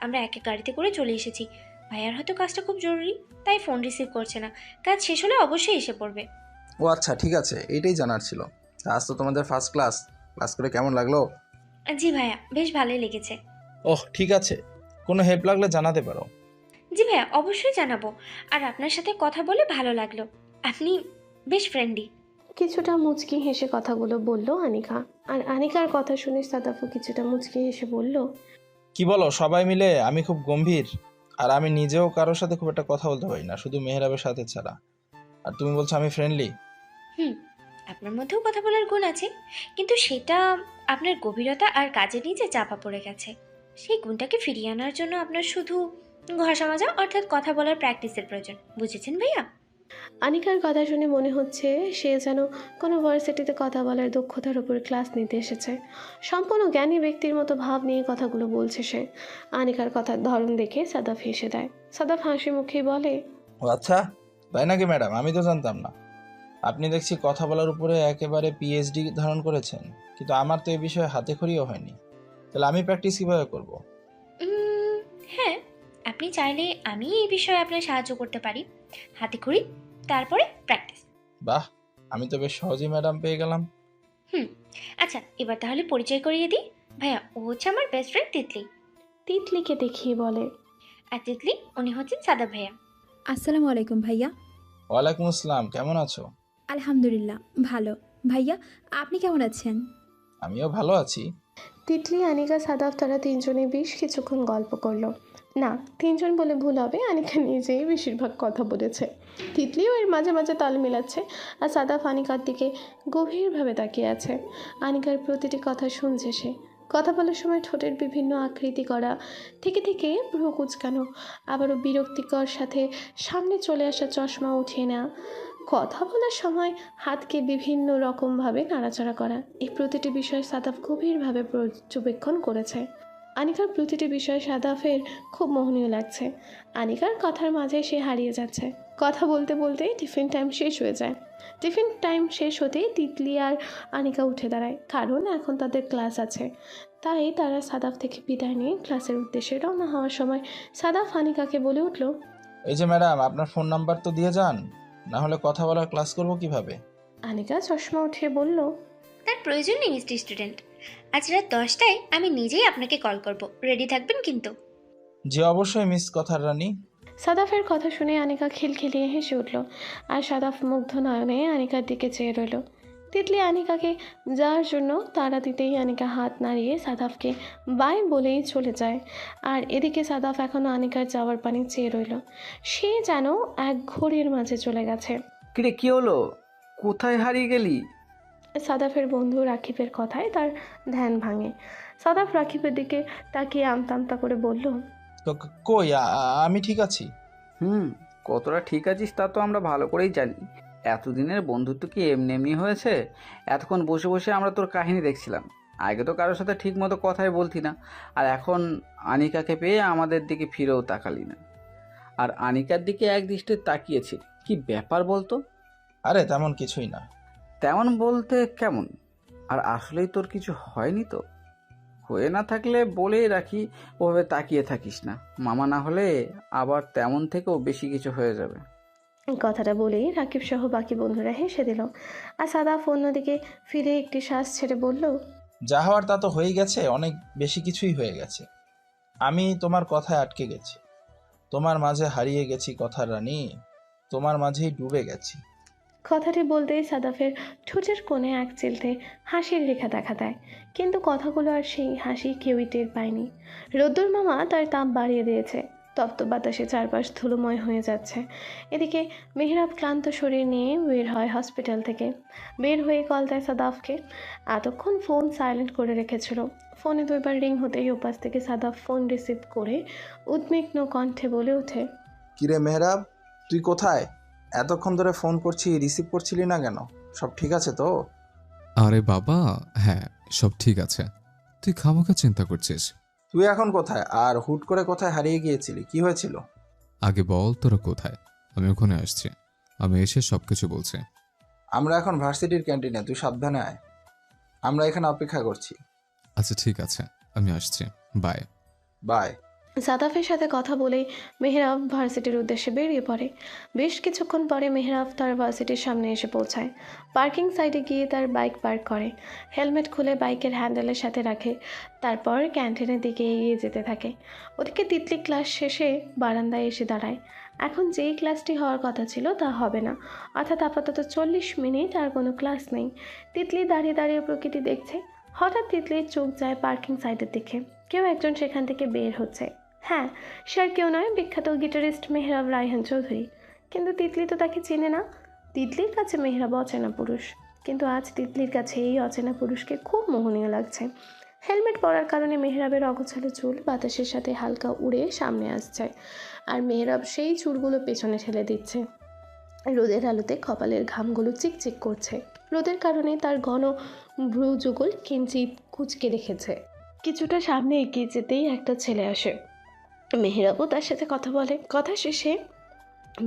আমরা এক এক গাড়িতে করে চলে এসেছি। ভাইয়ার হয়তো কাজটা খুব জরুরি, তাই ফোন রিসিভ করছে না। কাজ শেষ হলে অবশ্যই এসে পড়বে। ও আচ্ছা, ঠিক আছে, এইটাই জানার ছিল। আজ তো তোমাদের ফার্স্ট ক্লাস। ক্লাস করে কেমন লাগলো? জি ভাইয়া, বেশ ভালোই লেগেছে। ওহ ঠিক আছে, কোনো হেল্প লাগলে জানাতে পারো। জি ভাইয়া, অবশ্যই জানাবো। আর আপনার সাথে কথা বলে ভালো লাগলো। আপনি বেশ ফ্রেন্ডলি। কিছুটা মুচকি হেসে কথাগুলো বলল আনিকা। আর আনিকার কথা শুনে সাদাফও কিছুটা মুচকি হেসে বলল, কি বলো সবাই মিলে? আমি খুব গম্ভীর, আর আমি নিজেও কারোর সাথে খুব একটা কথা বলতে পারি না, শুধু মেহরাবের সাথে ছাড়া। আর তুমি বলছো আমি ফ্রেন্ডলি? আপনার মধ্যেও কথা বলার গুণ আছে, কিন্তু সেটা আপনার গভীরতা আর কাজের নিচে চাপা পড়ে গেছে। সেই গুণটাকে ফিরিয়ে আনার জন্য আপনার শুধু ঘষা মাজা অর্থাৎ কথা বলার প্র্যাকটিসের প্রয়োজন। বুঝেছেন ভাইয়া? আনিকার কথা শুনে মনে হচ্ছে সে যেন কোনো ভার্সিটিতে কথা বলার দক্ষতার উপর ক্লাস নিতে এসেছে। সম্পূর্ণ জ্ঞানী ব্যক্তির মতো ভাব নিয়ে কথাগুলো বলছে সে। আনিকার কথার ধরন দেখে সাদাফ হেসে দেয়। সাদাফ হাসি মুখেই বলে, ও আচ্ছা, তাই নাকি ম্যাডাম? আমি তো জানতাম না। আপনি দেখছি কথা বলার উপরে একেবারে পিএইচডি ধারণ করেছেন, কিন্তু আমার তো এই বিষয়ে হাতে খড়িও হয়নি। তাহলে আমি প্র্যাকটিস কিভাবে করব? হ্যাঁ, আপনি চাইলে আমি এই বিষয়ে আপনার সাহায্য করতে পারি। হাতে খড়ি, তারপরে প্র্যাকটিস। বাহ, আমি তো বেশ সহজেই ম্যাডাম পেয়ে গেলাম। আচ্ছা, এবার তাহলে পরিচয় করিয়ে দিই। ভাইয়া, ও হচ্ছে আমার বেস্ট ফ্রেন্ড তিতলি। তিতলিকে দেখিয়ে বলে, আর তিতলি, উনি হচ্ছেন সাদা ভাইয়া। আসসালামু আলাইকুম ভাইয়া। ওয়ালাইকুম আসসালাম, কেমন আছো? আলহামদুলিল্লাহ ভালো। ভাইয়া আপনি কেমন আছেন? আমিও ভালো আছি। তিতলি, আনিকা, সাদাফ তারা তিনজনে বেশ কিছুক্ষণ গল্প করলো। না, তিনজন বলে ভুল হবে, আনিকা নিজেই বেশিরভাগ কথা বলেছে। তিতলিও এর মাঝে মাঝে তাল মেলাচ্ছে, আর সাদাফ আনিকার দিকে গভীরভাবে তাকিয়ে আছে। আনিকার প্রতিটি কথা শুনছে সে। কথা বলার সময় ঠোঁটের বিভিন্ন আকৃতি করা, থেকে থেকে ভ্রু কুচকানো, আবারও বিরক্তিকর সাথে সামনে চলে আসা চশমা উঠিয়ে নেওয়া, কথা বলার সময় হাতকে বিভিন্ন রকমভাবে নাড়াচাড়া করা, এই প্রতিটি বিষয় সাদাফ গভীরভাবে পর্যবেক্ষণ করেছে। আনিকার প্রতিটি বিষয় সাদাফের খুব মোহনীয় লাগছে। আনিকার কথার মাঝে সে হারিয়ে যাচ্ছে। কথা বলতে বলতেই টিফিন টাইম শেষ হয়ে যায়। টিফিন টাইম শেষ হতেই তিতলি আর আনিকা উঠে দাঁড়ায়, কারণ এখন তাদের ক্লাস আছে। তাই তারা সাদাফ থেকে বিদায় নিয়ে ক্লাসের উদ্দেশ্যে রওনা হওয়ার সময় সাদাফ আনিকাকে বলে উঠল, এই যে ম্যাডাম, আপনার ফোন নাম্বার তো দিয়ে যান, না হলে কথা বলার ক্লাস করব কিভাবে? আনিকা চশমা উঠিয়ে বলল, তার প্রয়োজন নেই মিস্টার স্টুডেন্ট। আজ রাত 10টায় আমি নিজেই আপনাকে কল করব, রেডি থাকবেন কিন্তু। জি অবশ্যই মিস কথার রানী। সাদাফের কথা শুনে আনিকা খিলখিলিয়ে হেসে উঠল, আর সাদাফ মুগ্ধ নয়নে আনিকার দিকে চেয়ে রইল। তিতলি আনিকাকে যাওয়ার জন্য তাড়া দিতেই আনিকা হাত নাড়িয়ে সাদাফকে বাই বলেই চলে যায়। আর এদিকে সাদাফ এখনও আনিকার যাওয়ার পানে চেয়ে রইল। সে যেন এক ঘড়ির মাঝে চলে গেছে। কিরে কি হলো, কোথায় হারিয়ে গেলি? সাদাফের বন্ধু রাকিবের কথায় তার ধ্যান ভাঙে। সাদাফ রাকিবের দিকে তাকিয়ে আমতা আমতা করে বলল, কই আমি ঠিক আছি। কতটা ঠিক আছিস তা তো আমরা ভালো করেই জানি। এতদিনের বন্ধুত্ব কি এমনি এমনি হয়েছে? এতক্ষণ বসে বসে আমরা তোর কাহিনী দেখছিলাম। আগে তো কারোর সাথে ঠিক মতো কথাই বলতি না, আর এখন আনিকাকে পেয়ে আমাদের দিকে ফিরেও তাকালি না, আর আনিকার দিকে এক দৃষ্টি তাকিয়েছি। কি ব্যাপার বলতো? আরে তেমন কিছুই না। তেমন বলতে কেমন? আর আসলেই তোর কিছু হয়নি তো? হয়ে না থাকলে বলেই রাখি, ওভাবে তাকিয়ে থাকিস না, মামা না হলে আবার তেমন থেকেও বেশি কিছু হয়ে যাবে। কথাটা বলেই রাকিব সহ বাকি বন্ধুরা হেসে দিল। আর সাদাফ অন্যদিকে ফিরে একটি শ্বাস ছেড়ে বলল, যা হওয়ার তা তো হয়ে গেছে, অনেক বেশি কিছুই হয়ে গেছে। আমি তোমার কথায় আটকে গেছি, তোমার মাঝে হারিয়ে গেছি কথার রানী, তোমার মাঝেই ডুবে গেছি। কথাটি বলতেই সাদাফের ঠোঁটের কোণে এক চিলতে হাসির রেখা দেখা দেয়, কিন্তু কথাগুলো আর সেই হাসি কেউই টের পায়নি। রোদ্দুর মামা তার তাপ বাড়িয়ে দিয়েছে, তপ্ত বাতাসে চারপাশ ধুলোময় হয়ে যাচ্ছে। এদিকে মেহরাব ক্লান্ত শরীর নিয়ে বের হয় হসপিটাল থেকে। বের হয়ে কল দেয় সাদাফকে। এতক্ষণ ফোন সাইলেন্ট করে রেখেছিল। ফোনে 2বার রিং হতেই ওপাশ থেকে সাদাফ ফোন রিসিভ করে উদ্বিগ্ন কণ্ঠে বলে ওঠে, কিরে মেহরাব, তুই কোথায়? এতক্ষণ ধরে ফোন করছি, রিসিভ করছিলি না কেন? সব ঠিক আছে তো? আরে বাবা, হ্যাঁ সব ঠিক আছে। তুই খামোখা চিন্তা করছিস। তুই এখন কোথায়, আর হুট করে কোথায় হারিয়ে গিয়েছিলি? কি হয়েছিল? আগে বল তোরা কোথায়, আমি ওখানে আসছি। আমি এসে সবকিছু বলছি। আমরা এখন ভার্সিটির ক্যান্টিনে, তুই সাবধানে আয়। আমরা এখানে অপেক্ষা করছি। আচ্ছা ঠিক আছে, আমি আসছি। বাই। বাই। সাদাফের সাথে কথা বলেই মেহরাব ভার্সিটির উদ্দেশ্যে বেরিয়ে পড়ে। বেশ কিছুক্ষণ পরে মেহরাব তার ভার্সিটির সামনে এসে পৌঁছায়। পার্কিং সাইডে গিয়ে তার বাইক পার্ক করে, হেলমেট খুলে বাইকের হ্যান্ডেলের সাথে রাখে। তারপর ক্যান্টিনের দিকে এগিয়ে যেতে থাকে। ওদিকে তিতলি ক্লাস শেষে বারান্দায় এসে দাঁড়ায়। এখন যেই ক্লাসটি হওয়ার কথা ছিল তা হবে না, অর্থাৎ আপাতত 40 মিনিট আর কোনো ক্লাস নেই। তিতলি দাঁড়িয়ে দাঁড়িয়ে প্রকৃতি দেখছে। হঠাৎ তিতলির চোখ যায় পার্কিং সাইডের দিকে। কেউ একজন সেখান থেকে বের হচ্ছে। হ্যাঁ, সে আর কেউ নয়, বিখ্যাত গিটারিস্ট মেহরাব রায়হান চৌধুরী। কিন্তু তিতলি তো তাকে চেনে না। তিতলির কাছে মেহরাব অচেনা পুরুষ, কিন্তু আজ তিতলির কাছে এই অচেনা পুরুষকে খুব মোহনীয় লাগছে। হেলমেট পরার কারণে মেহরাবের অগোছালো চুল বাতাসের সাথে হালকা উড়ে সামনে আসছে, আর মেহরাব সেই চুলগুলো পেছনে ঠেলে দিচ্ছে। রোদের আলোতে কপালের ঘামগুলো চিকচিক করছে। রোদের কারণে তার ঘন ভ্রু যুগল কিঞ্চিত কুঁচকে রেখেছে। কিছুটা সামনে এগিয়ে যেতেই একটা ছেলে আসে। মেহরাবও তার সাথে কথা বলে। কথা শেষে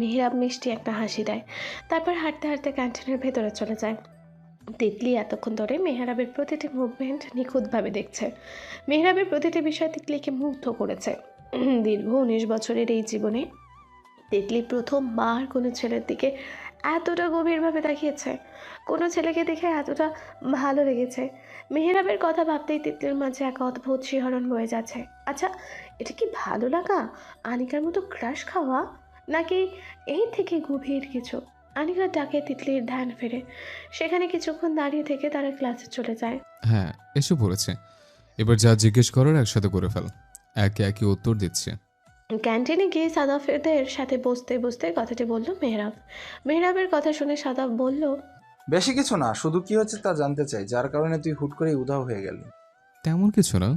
মেহরাব মিষ্টি একটা হাসি দেয়, তারপর হাঁটতে হাঁটতে ক্যান্টিনের ভেতরে চলে যায়। তিতলি এতক্ষণ ধরে মেহরাবের প্রতিটি মুভমেন্ট নিখুঁতভাবে দেখছে। মেহরাবের প্রতিটি বিষয় তিতলিকে মুগ্ধ করেছে। দীর্ঘ 19 বছরের এই জীবনে তিতলি প্রথমবার কোনো ছেলের দিকে এতটা গভীরভাবে তাকিয়েছে, কোনো ছেলেকে দেখে এতটা ভালো লেগেছে। মেহরাবের কথা ভাবতেই তিতলির মাঝে এক অদ্ভুত শিহরণ বয়ে যাচ্ছে। আচ্ছা, এটা কি ভালো লাগা, আনিকার মতো ক্রাশ খাওয়া, নাকি এই থেকে গভীর কিছু? আনিকার ডাকে তিতলির ধ্যান ফেরে। সেখানে কিছুক্ষণ দাঁড়িয়ে থেকে তারা ক্লাসে চলে যায়। হ্যাঁ এসে পড়েছে, এবার যা জিজ্ঞেস করার একসাথে করে ফেল। একে একে উত্তর দিচ্ছে। ক্যান্টিনে গিয়ে সাদাফেদের সাথে বসতে বসতে কথাটি বলল মেহরাব। মেহরাবের কথা শুনে সাদাফ বলল, বেশি কিছু না, শুধু কি হচ্ছে তা জানতে চাই, যার কারণে তুই হুট করেই উধাও হয়ে গেলি। তেমন কিছু না,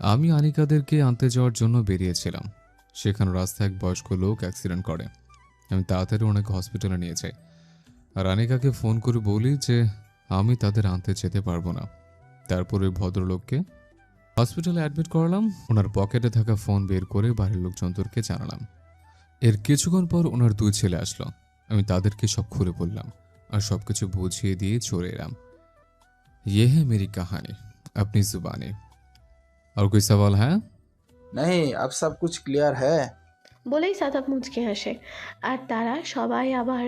আমি আনিকাদেরকে আনতে যাওয়ার জন্য বেরিয়েছিলাম। সেখানে রাস্তায় এক বয়স্ক লোক অ্যাক্সিডেন্ট করে। আমি তাড়াতাড়ি ওনাকে হসপিটালে নিয়ে যাই। আর আনিকাকে ফোন করে বলি যে আমি তাদের আনতে যেতে পারবো না। তারপরে ভদ্রলোককে হসপিটালে অ্যাডমিট করালাম। ওনার পকেটে থাকা ফোন বের করে বাড়ির লোকজনদেরকে জানালাম। এর কিছুক্ষণ পর ওনার 2 ছেলে আসলো। আমি তাদেরকে সব খুলে বললাম আর সবকিছু বুঝিয়ে দিয়ে চলে এলাম। ये है मेरी कहानी अपनी जुबानी। और कोई सवाल है? नहीं, अब सब कुछ क्लियर है। বলেই সাদাব মুচকে হাসে আর তারা সবাই আবার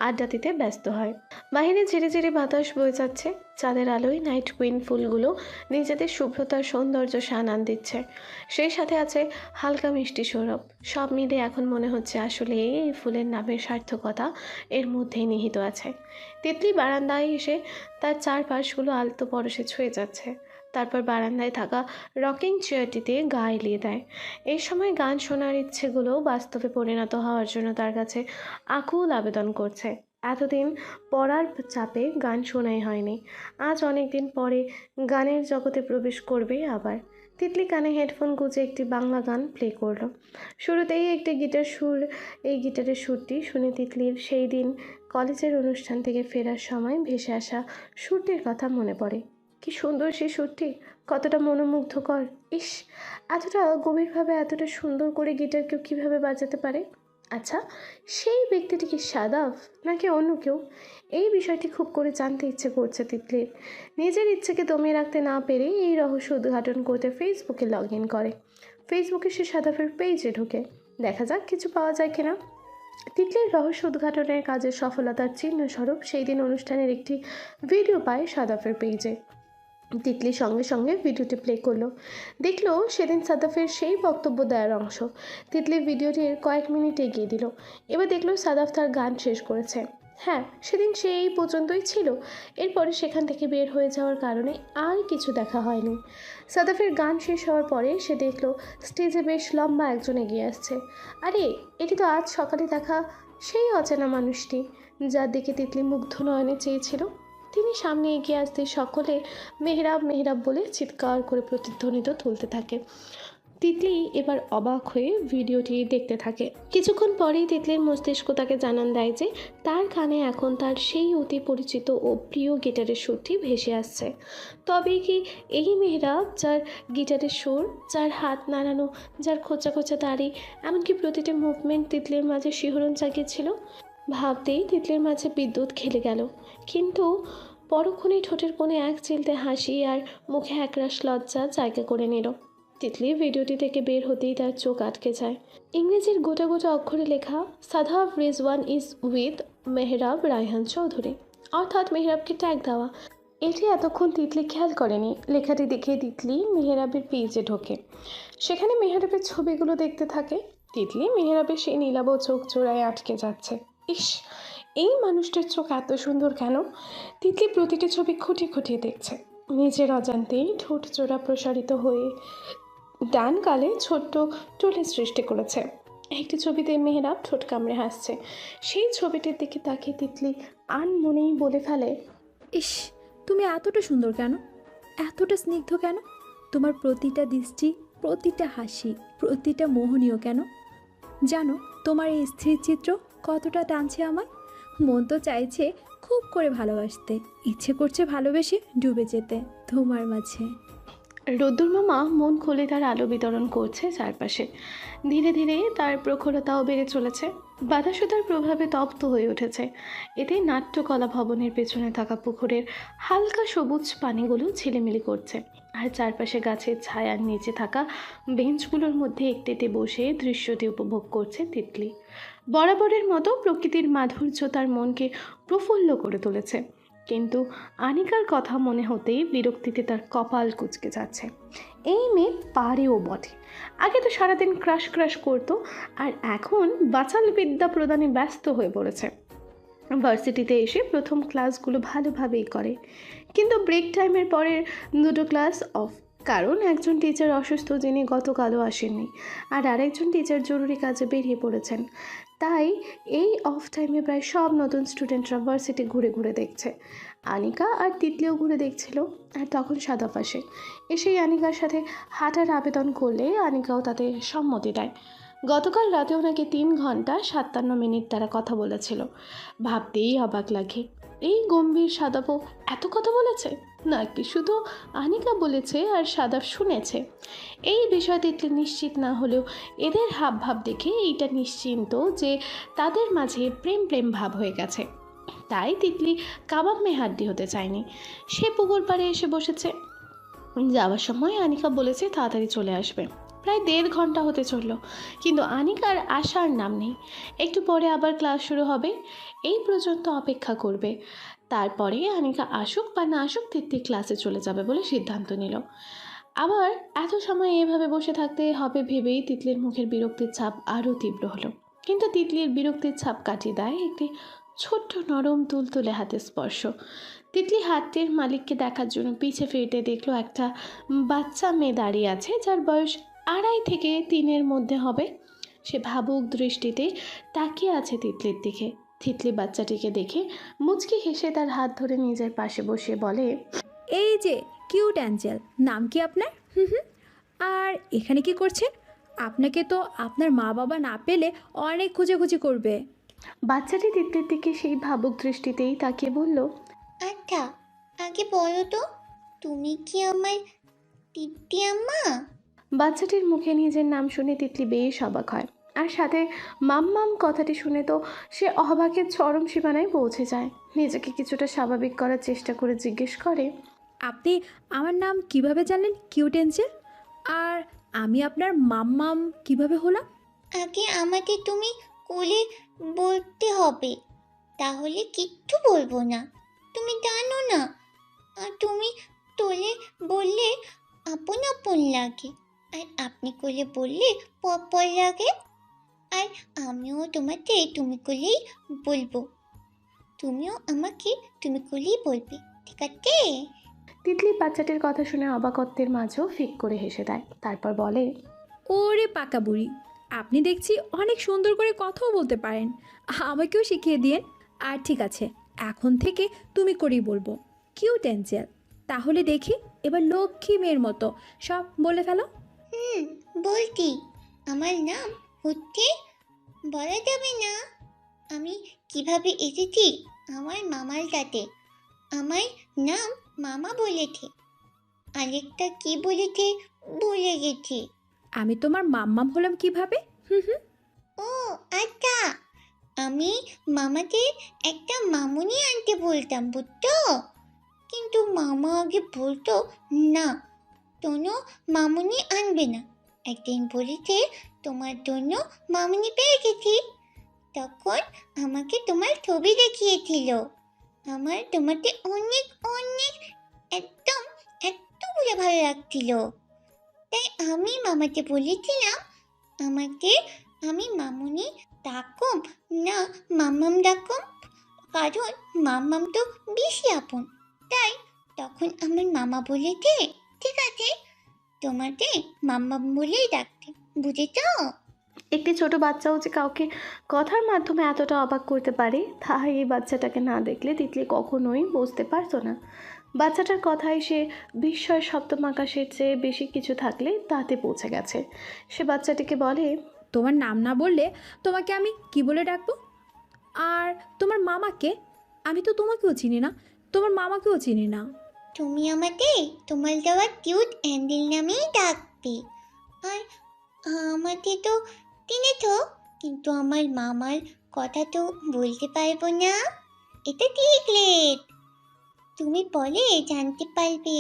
আড্ডা দিতে ব্যস্ত হয়। বাইরে ঝিরে ঝিরে বাতাস বয়ে যাচ্ছে, চাঁদের আলোয় নাইট কুইন ফুলগুলো নিজেদের শুভ্রতার সৌন্দর্য সানান দিচ্ছে, সেই সাথে আছে হালকা মিষ্টি সৌরভ। সব মিলে এখন মনে হচ্ছে আসলে এই ফুলের নামের সার্থকতা এর মধ্যেই নিহিত আছে। তিতলি বারান্দায় এসে তার চারপাশগুলো আলতো পরশে ছুঁয়ে যাচ্ছে, তারপর বারান্দায় থাকা রকিং চেয়ারটিতে গা এলিয়ে দেয়। এই সময় গান শোনার ইচ্ছেগুলো বাস্তবে পরিণত হওয়ার জন্য তার কাছে আকুল আবেদন করছে। এতদিন পড়ার চাপে গান শোনাই হয়নি, আজ অনেক দিন পরে গানের জগতে প্রবেশ করবে আবার। তিতলি কানে হেডফোন গুঁজে একটি বাংলা গান প্লে করলো। শুরুতেই একটি গিটার সুর, এই গিটারের সুরটি শুনে তিতলির সেই দিন কলেজের অনুষ্ঠান থেকে ফেরার সময় ভেসে আসা সুরটির কথা মনে পড়ে। কি সুন্দর সেই সুরটি, কতটা মনোমুগ্ধকর! ইস, এতটা গভীরভাবে এতটা সুন্দর করে গিটার কেউ কীভাবে বাজাতে পারে? আচ্ছা, সেই ব্যক্তিটি কি সাদাফ নাকি অন্য কেউ? এই বিষয়টি খুব করে জানতে ইচ্ছে করছে তিতলির। নিজের ইচ্ছেকে দমিয়ে রাখতে না পেরে এই রহস্য উদ্ঘাটন করতে ফেসবুকে লগ ইন করে। ফেসবুকে সে সাদাফের পেজে ঢোকে, দেখা যাক কিছু পাওয়া যায় কিনা। তিতলির রহস্য উদ্ঘাটনের কাজের সফলতার চিহ্নস্বরূপ সেই দিন অনুষ্ঠানের একটি ভিডিও পায় সাদাফের পেজে। তিতলি সঙ্গে সঙ্গে ভিডিওটি প্লে করলো, দেখলো সেদিন সাদাফের সেই বক্তব্য দেওয়ার অংশ। তিতলি ভিডিওটির কয়েক মিনিট এগিয়ে দিল। এবার দেখলো সাদাফ তার গান শেষ করেছে। হ্যাঁ, সেদিন সে এই পর্যন্তই ছিল, এরপরে সেখান থেকে বের হয়ে যাওয়ার কারণে আর কিছু দেখা হয়নি। সাদাফের গান শেষ হওয়ার পরে সে দেখলো স্টেজে বেশ লম্বা একজন এগিয়ে আসছে। আরে, এটি তো আজ সকালে দেখা সেই অচেনা মানুষটি যার দিকে তিতলি মুগ্ধ নয়নে চেয়েছিল। তিনি সামনে এগিয়ে আসতে সকলে মেহরাব মেহরাব বলে চিৎকার করে প্রতিধ্বনিত তুলতে থাকে। তিতলি এবার অবাক হয়ে ভিডিওটি দেখতে থাকে। কিছুক্ষণ পরেই তিতলির মস্তিষ্ক তাকে জানান দেয় যে তার কানে এখন তার সেই অতি পরিচিত ও প্রিয় গিটারের সুরটি ভেসে আসছে। তবে কি এই মেহরাব, যার গিটারের সুর, যার হাত নাড়ানো, যার খোঁচা খোঁচা দাড়ি, এমনকি প্রতিটি মুভমেন্ট তিতলির মাঝে শিহরণ জাগিয়েছিল? ভাবতেই তিতলির মাঝে বিদ্যুৎ খেলে গেল, কিন্তু পরক্ষণেই ঠোঁটের কোণে এক চিলতে হাসি আর মুখে একরাশ লজ্জা জায়গা করে নিল। তিতলি ভিডিওটি থেকে বের হতেই তার চোখ আটকে যায়। ইংরেজির গোটা গোটা অক্ষরে লেখা, সাদাফ রিজওয়ান ইজ উইথ মেহরাব রায়হান চৌধুরী, অর্থাৎ মেহরাবকে ট্যাগ দেওয়া। এটি এতক্ষণ তিতলি খেয়াল করেনি। লেখাটি দেখে তিতলি মেহরাবের পেজে ঢোকে, সেখানে মেহরাবের ছবিগুলো দেখতে থাকে। তিতলি মেহরাবের সেই নীলাভ চোখ জোড়ায় আটকে যাচ্ছে। ইস, এই মানুষটার চোখ এত সুন্দর কেন? তিতলি প্রতিটি ছবি খুঁটিয়ে খুঁটিয়ে দেখছে। নিজের অজান্তেই ঠোঁট জোড়া প্রসারিত হয়ে ডান গালে ছোট্ট টুলের সৃষ্টি করেছে। একটি ছবিতে মেহরাব ঠোঁট কামড়ে হাসছে। সেই ছবিটির দিকে তাকিয়ে তিতলি আনমনেই বলে ফেলে, ইস, তুমি এতটা সুন্দর কেন, এতটা স্নিগ্ধ কেন? তোমার প্রতিটা দৃষ্টি, প্রতিটা হাসি, প্রতিটা মোহনীয় কেন? জানো তোমার এই স্থির চিত্র কতটা টানছে আমার। মন তো চাইছে খুব করে ভালোবাসতে, ইচ্ছে করছে ভালোবেসে ডুবে যেতে তোমার মাঝে। রোদ্দুর মামা মন খুলে তার আলো বিতরণ করছে চারপাশে। ধীরে ধীরে তার প্রখরতাও বেড়ে চলেছে। বাতাসতার প্রভাবে তপ্ত হয়ে উঠেছে। এতে নাট্যকলা ভবনের পেছনে থাকা পুকুরের হালকা সবুজ পানিগুলো ঝিলিমিলি করছে, আর চারপাশে গাছের ছায়ার নিচে থাকা বেঞ্চগুলোর মধ্যে একটিতে বসে দৃশ্যটি উপভোগ করছে তিতলি। বরাবরের মতো প্রকৃতির মাধুর্য তার মনকে প্রফুল্ল করে তুলেছে, কিন্তু আনিকার কথা মনে হতেই বিরক্তিতে তার কপাল কুঁচকে যাচ্ছে। এই মেয়ে পারেও বটে, আগে তো সারাদিন ক্রাশ ক্রাশ করতো, আর এখন বাচাল বিদ্যা প্রদানে ব্যস্ত হয়ে পড়েছে। ভার্সিটিতে এসে প্রথম ক্লাসগুলো ভালোভাবেই করে, কিন্তু ব্রেক টাইমের পরের দুটো ক্লাস অফ, কারণ একজন টিচার অসুস্থ, যিনি গতকালও আসেননি, আর আরেকজন টিচার জরুরি কাজে বেরিয়ে পড়েছেন। তাই এই অফ টাইমে প্রায় সব নতুন স্টুডেন্টরা ভার্সিটি ঘুরে ঘুরে দেখছে। আনিকা আর তিতলিও ঘুরে দেখছিল, আর তখন সাদাফ আসে। এসেই আনিকার সাথে হাঁটার আবেদন করলে আনিকাও তাতে সম্মতি দেয়। গতকাল রাতেও নাকি 3 ঘন্টা 57 মিনিট তারা কথা বলেছিল। ভাবতেই অবাক লাগে, এই গম্ভীর সাদাপো এত কথা বলেছে নাকি শুধু আনিকা বলেছে আর সাদাপ শুনেছে। এই বিষয় তিতলি নিশ্চিত না হলেও এদের হাবভাব দেখে এইটা নিশ্চিন্ত যে তাদের মাঝে প্রেম প্রেম ভাব হয়ে গেছে। তাই তিতলি কাবাব মে হাড্ডি হতে চায়নি। সে পুকুর পাড়ে এসে বসেছে। যাওয়ার সময় আনিকা বলেছে তাড়াতাড়ি চলে আসবে। প্রায় 1.5 ঘন্টা হতে চলল, কিন্তু আনিকার আসার নাম নেই। একটু পরে আবার ক্লাস শুরু হবে, এই পর্যন্ত অপেক্ষা করবে। তারপরে আনিকা আসুক বা না আসুক তিতলি ক্লাসে চলে যাবে বলে সিদ্ধান্ত নিল। আবার এত সময় এভাবে বসে থাকতে হবে ভেবেই তিতলির মুখের বিরক্তির ছাপ আরও তীব্র হলো। কিন্তু তিতলির বিরক্তির ছাপ কাটিয়ে দেয় একটি ছোট্ট নরম তুলতুলে হাতের স্পর্শ। তিতলি হাতের মালিককে দেখার জন্য পিছে ফিরতে দেখলো একটা বাচ্চা মেয়ে দাঁড়িয়ে আছে, যার বয়স 2.5 থেকে 3-এর মধ্যে হবে। সে ভাবুক দৃষ্টিতে তাকিয়ে আছে তিতলির দিকে। তিতলি বাচ্চাটিকে দেখে মুচকি হেসে তার হাত ধরে নিজের পাশে বসিয়ে বলে, এই যে কিউট অ্যাঞ্জেল, নাম কি আপনার? হুম। আর এখানে কি করছেন? আপনাকে তো আপনার মা বাবা না পেলে অনেক খুঁজে করবে। বাচ্চাটি তিতলির দিকে সেই ভাবুক দৃষ্টিতেই তাকিয়ে বলল, আচ্ছা, আগে বলো তো, তুমি কি আমার তিতলি আম্মা? বাচ্চাটির মুখে নিজের নাম শুনে তিতলি বেশ অবাক হয়, আর সাথে মাম্মাম কথাটি শুনে তো সে অবাকের চরম সীমানায় পৌঁছে যায়। নিজেকে কিছুটা স্বাভাবিক করার চেষ্টা করে জিজ্ঞেস করে, আপনি আমার নাম কিভাবে জানলেন কিউট অ্যাঞ্জেল? আর আমি আপনার মাম্মাম কিভাবে হলাম? আগে আমাকে তুমি কোলে বলতে হবে, তাহলে কিচ্ছু বলবো না। তুমি জানো না, আর তুমি তোলে বললে আপন আপন লাগে, আর আপনি কোলে বললে পর লাগে। আর আমিও তোমাকে তুমি কোলেই বলবো, তুমিও আমাকে তুমি কোলেই বলবে, ঠিক আছে? তিতলি বাচ্চাটির কথা শুনে অবাকত্বের মাঝেও ফিক করে হেসে দেয়। তারপর বলে, ওরে পাকা বুড়ি, আপনি দেখছি অনেক সুন্দর করে কথাও বলতে পারেন, আমাকেও শিখিয়ে দিয়েন। আর ঠিক আছে, এখন থেকে তুমি করেই বলবো, কিউট অ্যাঞ্জেল। তাহলে দেখি এবার লক্ষ্মী মেয়ের মতো সব বলে ফেলো। বলতি, আমার নাম হচ্ছে, বলা যাবে না। আমি কিভাবে এসেছি আমার মামার কাছে, আমার নাম মামা বলেছে, আরেকটা কি বলেছে ভুলে গেছি। আমি তোমার মাম্মাম হলাম কিভাবে? হুম। ও আচ্ছা, আমি মামাকে একটা মামুনি আনতে বলতাম, বুঝতো? কিন্তু মামা আগে বলতো না, কোনো মামুনি আনবে না। একদিন বলেছে তোমার জন্য মামুনি পেয়ে গেছি। তখন আমাকে তোমার ছবি দেখিয়েছিল। আমার তোমাকে অনেক অনেক একদম একটু বলে ভালো লাগছিল। তাই আমি মামাকে বলেছিলাম আমাকে আমি মামুনি ডাকুম না মাম্মাম ডাকুম, কারণ মাম্মাম তো বেশি আপন। তাই তখন আমার মামা বলেছে ঠিক আছে, তোমাকে মাম্মাম বলেই ডাকতে, বুঝেছ? একটি ছোট বাচ্চাও যে কাউকে কথার মাধ্যমে এতটা অবাক করতে পারে, তা এই বাচ্চাটাকে না দেখলে তিতলি কখনোই বুঝতে পারতো না। বাচ্চাটার কথায় সে বিস্ময় সপ্তম আকাশের চেয়ে বেশি কিছু থাকলে তাতে পৌঁছে গেছে। সে বাচ্চাটিকে বলে, তোমার নাম না বললে তোমাকে আমি কি বলে ডাকবো? আর তোমার মামাকে? আমি তো তোমাকেও চিনি না, তোমার মামাকেও চিনি না। তুমি আমাকে তোমার দেওয়া কিউট অ্যান্ডেল নামেই ডাকবে। আর আমাকে তো চিনেছ, কিন্তু আমার মামার কথা তো বলতে পারবো না। এটা সিক্রেট, তুমি বলে জানতে পারবে।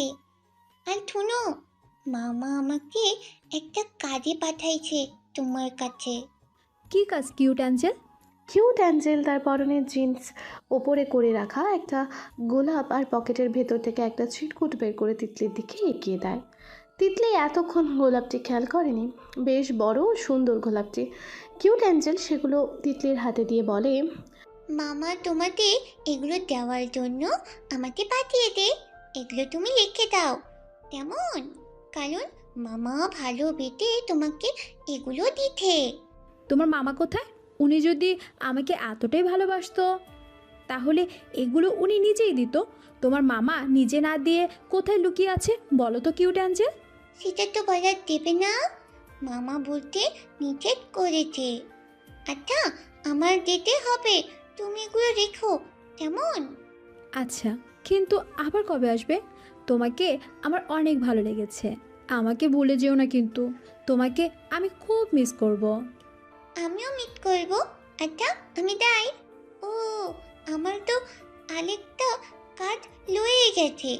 আর শোনো, মামা আমাকে একটা কাজে পাঠাইছে তোমার কাছে। কি কাজ কিউট অ্যাঞ্জেল? কিউট অ্যাঞ্জেল তার পরনের জিন্স ওপরে করে রাখা একটা গোলাপ আর পকেটের ভেতর থেকে একটা ছিটকুট বের করে তিতলির দিকে এগিয়ে দেয়। তিতলি এতক্ষণ গোলাপটি খেয়াল করেনি। বেশ বড় ও সুন্দর গোলাপটি। কিউট অ্যাঞ্জেল সেগুলো তিতলির হাতে দিয়ে বলে, মামা তোমাকে এগুলো দেওয়ার জন্য আমাকে পাঠিয়ে দে, এগুলো তুমি রেখে দাও কেমন? কারণ মামা ভালো বেটে তোমাকে এগুলো দিতে। তোমার মামা কোথায়? উনি যদি আমাকে এতটাই ভালোবাসতো তাহলে এগুলো উনি নিজেই দিত। তোমার মামা নিজে না দিয়ে কোথায় লুকিয়ে আছে বলো তো কিউট অ্যাঞ্জেল? সেটা তো বলা দেবে না, মামা বলতে নিষেধ করেছে। আচ্ছা, আমার যেতে হবে, তুমি এগুলো রেখো কেমন? আচ্ছা, কিন্তু আবার কবে আসবে? তোমাকে আমার অনেক ভালো লেগেছে। আমাকে ভুলে যেও না কিন্তু। তোমাকে আমি খুব মিস করব। আমিও মিট করব। আচ্ছা, আমি যাই। ও, আমার তো আরেকটা কাজ লয়ে গেছে।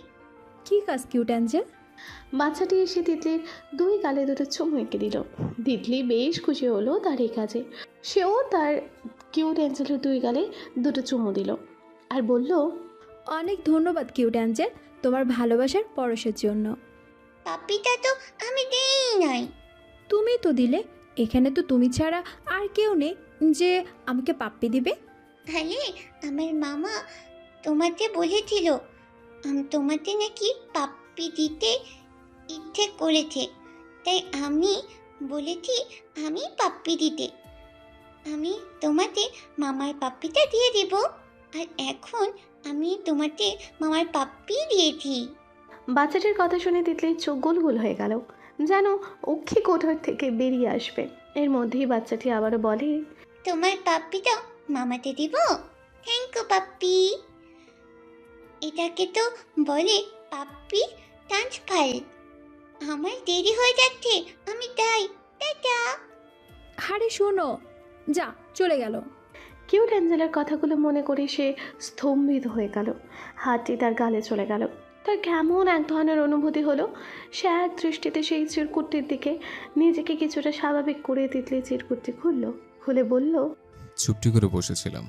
কি কাজ কিউট অ্যাঞ্জেল? বাচ্চাটি এসে তিতলির দুই গালে দুটো চুমু এঁকে দিল। তিতলি বেশ খুশি হলো তার এই কাজে। সেও তার কিউট অ্যাঞ্জেলের দুই গালে দুটো চুমু দিল আর বলল, অনেক ধন্যবাদ কিউট অ্যাঞ্জেল, তোমার ভালোবাসার পরশের জন্য। পাপিটা তো আমি দেই নাই। তুমি তো দিলে। এখানে তো তুমি ছাড়া আর কেউ নেই যে আমাকে পাপ্পি দিবে। আরে, আমার মামা তোমাকে বলেছিল তোমাকে নাকি পাপ্পি দিতে ইচ্ছে করেছে, তাই আমি বলেছি আমি পাপ্পি দিতে। আমি তোমাকে মামার পাপ্পিটা দিয়ে দেব। আর এখন আমি তোমাকে মামার পাপ্পি দিয়েছি। বাচ্চাটির কথা শুনে তিতলির চোখ গোল গোল হয়ে গেল, যেন অক্ষি কোঠর থেকে বেরিয়ে আসবে। এর মধ্যেই বাচ্চাটি আবারও বলে, তোমার পাপ্পিটা মামাতে দিব। থ্যাংক ইউ পাপ্পি। এটাকে তো বলে পাপ্পি ট্রান্সফার। আমার দেরি হয়ে যাচ্ছে, আমি যাই। টাটা। আরে শোনো, যা চলে গেল। কিউট অ্যাঞ্জেলের কথাগুলো মনে করে সে স্তম্ভিত হয়ে গেল। হাতটি তার গালে চলে গেল। তার কেমন এক ধরনের অনুভূতি হলো। সে এক দৃষ্টিতে সেই চিরকুটটির দিকে নিজেকে কিছুটা স্বাভাবিক করে তিতলি চিরকুটটি খুলে বলল, চুপটি করে বসেছিলাম।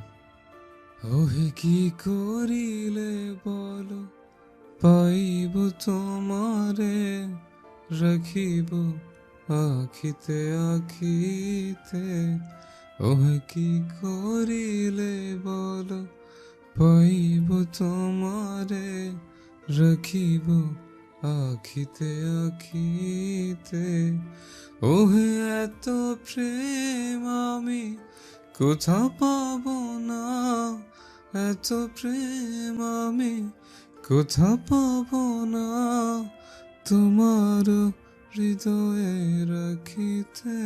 ওহে কি করিলে বলো, পাইব তোমারে, রাখিব আখিতে আখিতে। ওহে কি করিলে বলো, পাইব তোমারে, রাখিব আখিতে আখিতে। ওহে এত প্রেম আমি কোথা পাবো না, এত প্রেম আমি কোথা পাবো না, তোমার হৃদয়ে রাখিতে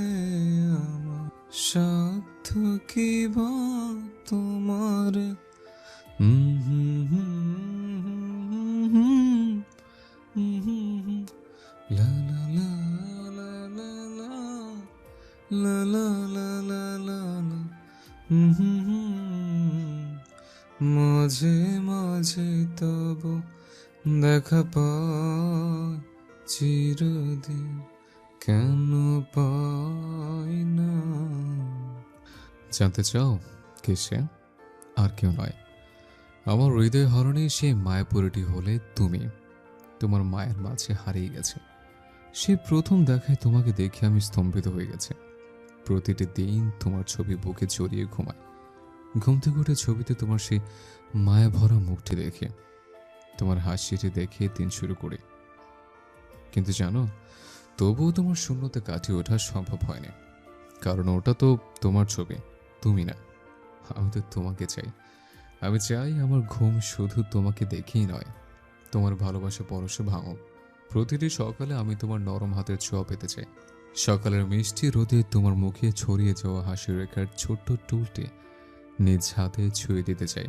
আমার সাধ্য কি বা তোমার। লা লা লা লা লা লা লা লা লা লা লা লা। মাঝে মাঝে তব দেখা পাই, চিরদিন কেন পাই না। জানতে চাও কে সে? আর কেউ নয়, আমার হৃদয় হরণে সেই মায়াপুরীটি হলে তুমি। তোমার মায়ের মাঝে হারিয়ে গেছে। সে প্রথম দেখায় তোমাকে দেখে আমি স্তম্ভিত হয়ে গেছে। প্রতিটি দিন তোমার ছবি বুকে জড়িয়ে ঘুমায়। ঘুম থেকে উঠে ছবিতে তোমার সেই মায়া ভরা মুখটি দেখে, তোমার হাসিটি দেখে দিন শুরু করে। কিন্তু জানো, তবুও তোমার শূন্যতে কাটিয়ে ওঠা সম্ভব হয়নি, কারণ ওটা তো তোমার ছবি, তুমি না। আমি তো তোমাকে চাই। আমি চাই আমার ঘুম শুধু তোমাকে দেখেই নয়, তোমার ভালোবাসা পরশে ভাঙুক। প্রতিটি সকালে আমি তোমার নরম হাতের ছোঁয়া পেতে চাই। সকালের মিষ্টি রোদে তোমার মুখে ছড়িয়ে যাওয়া হাসি রেখার ছোট্ট টুলটি নিজ হাতে ছুঁয়ে দিতে চাই।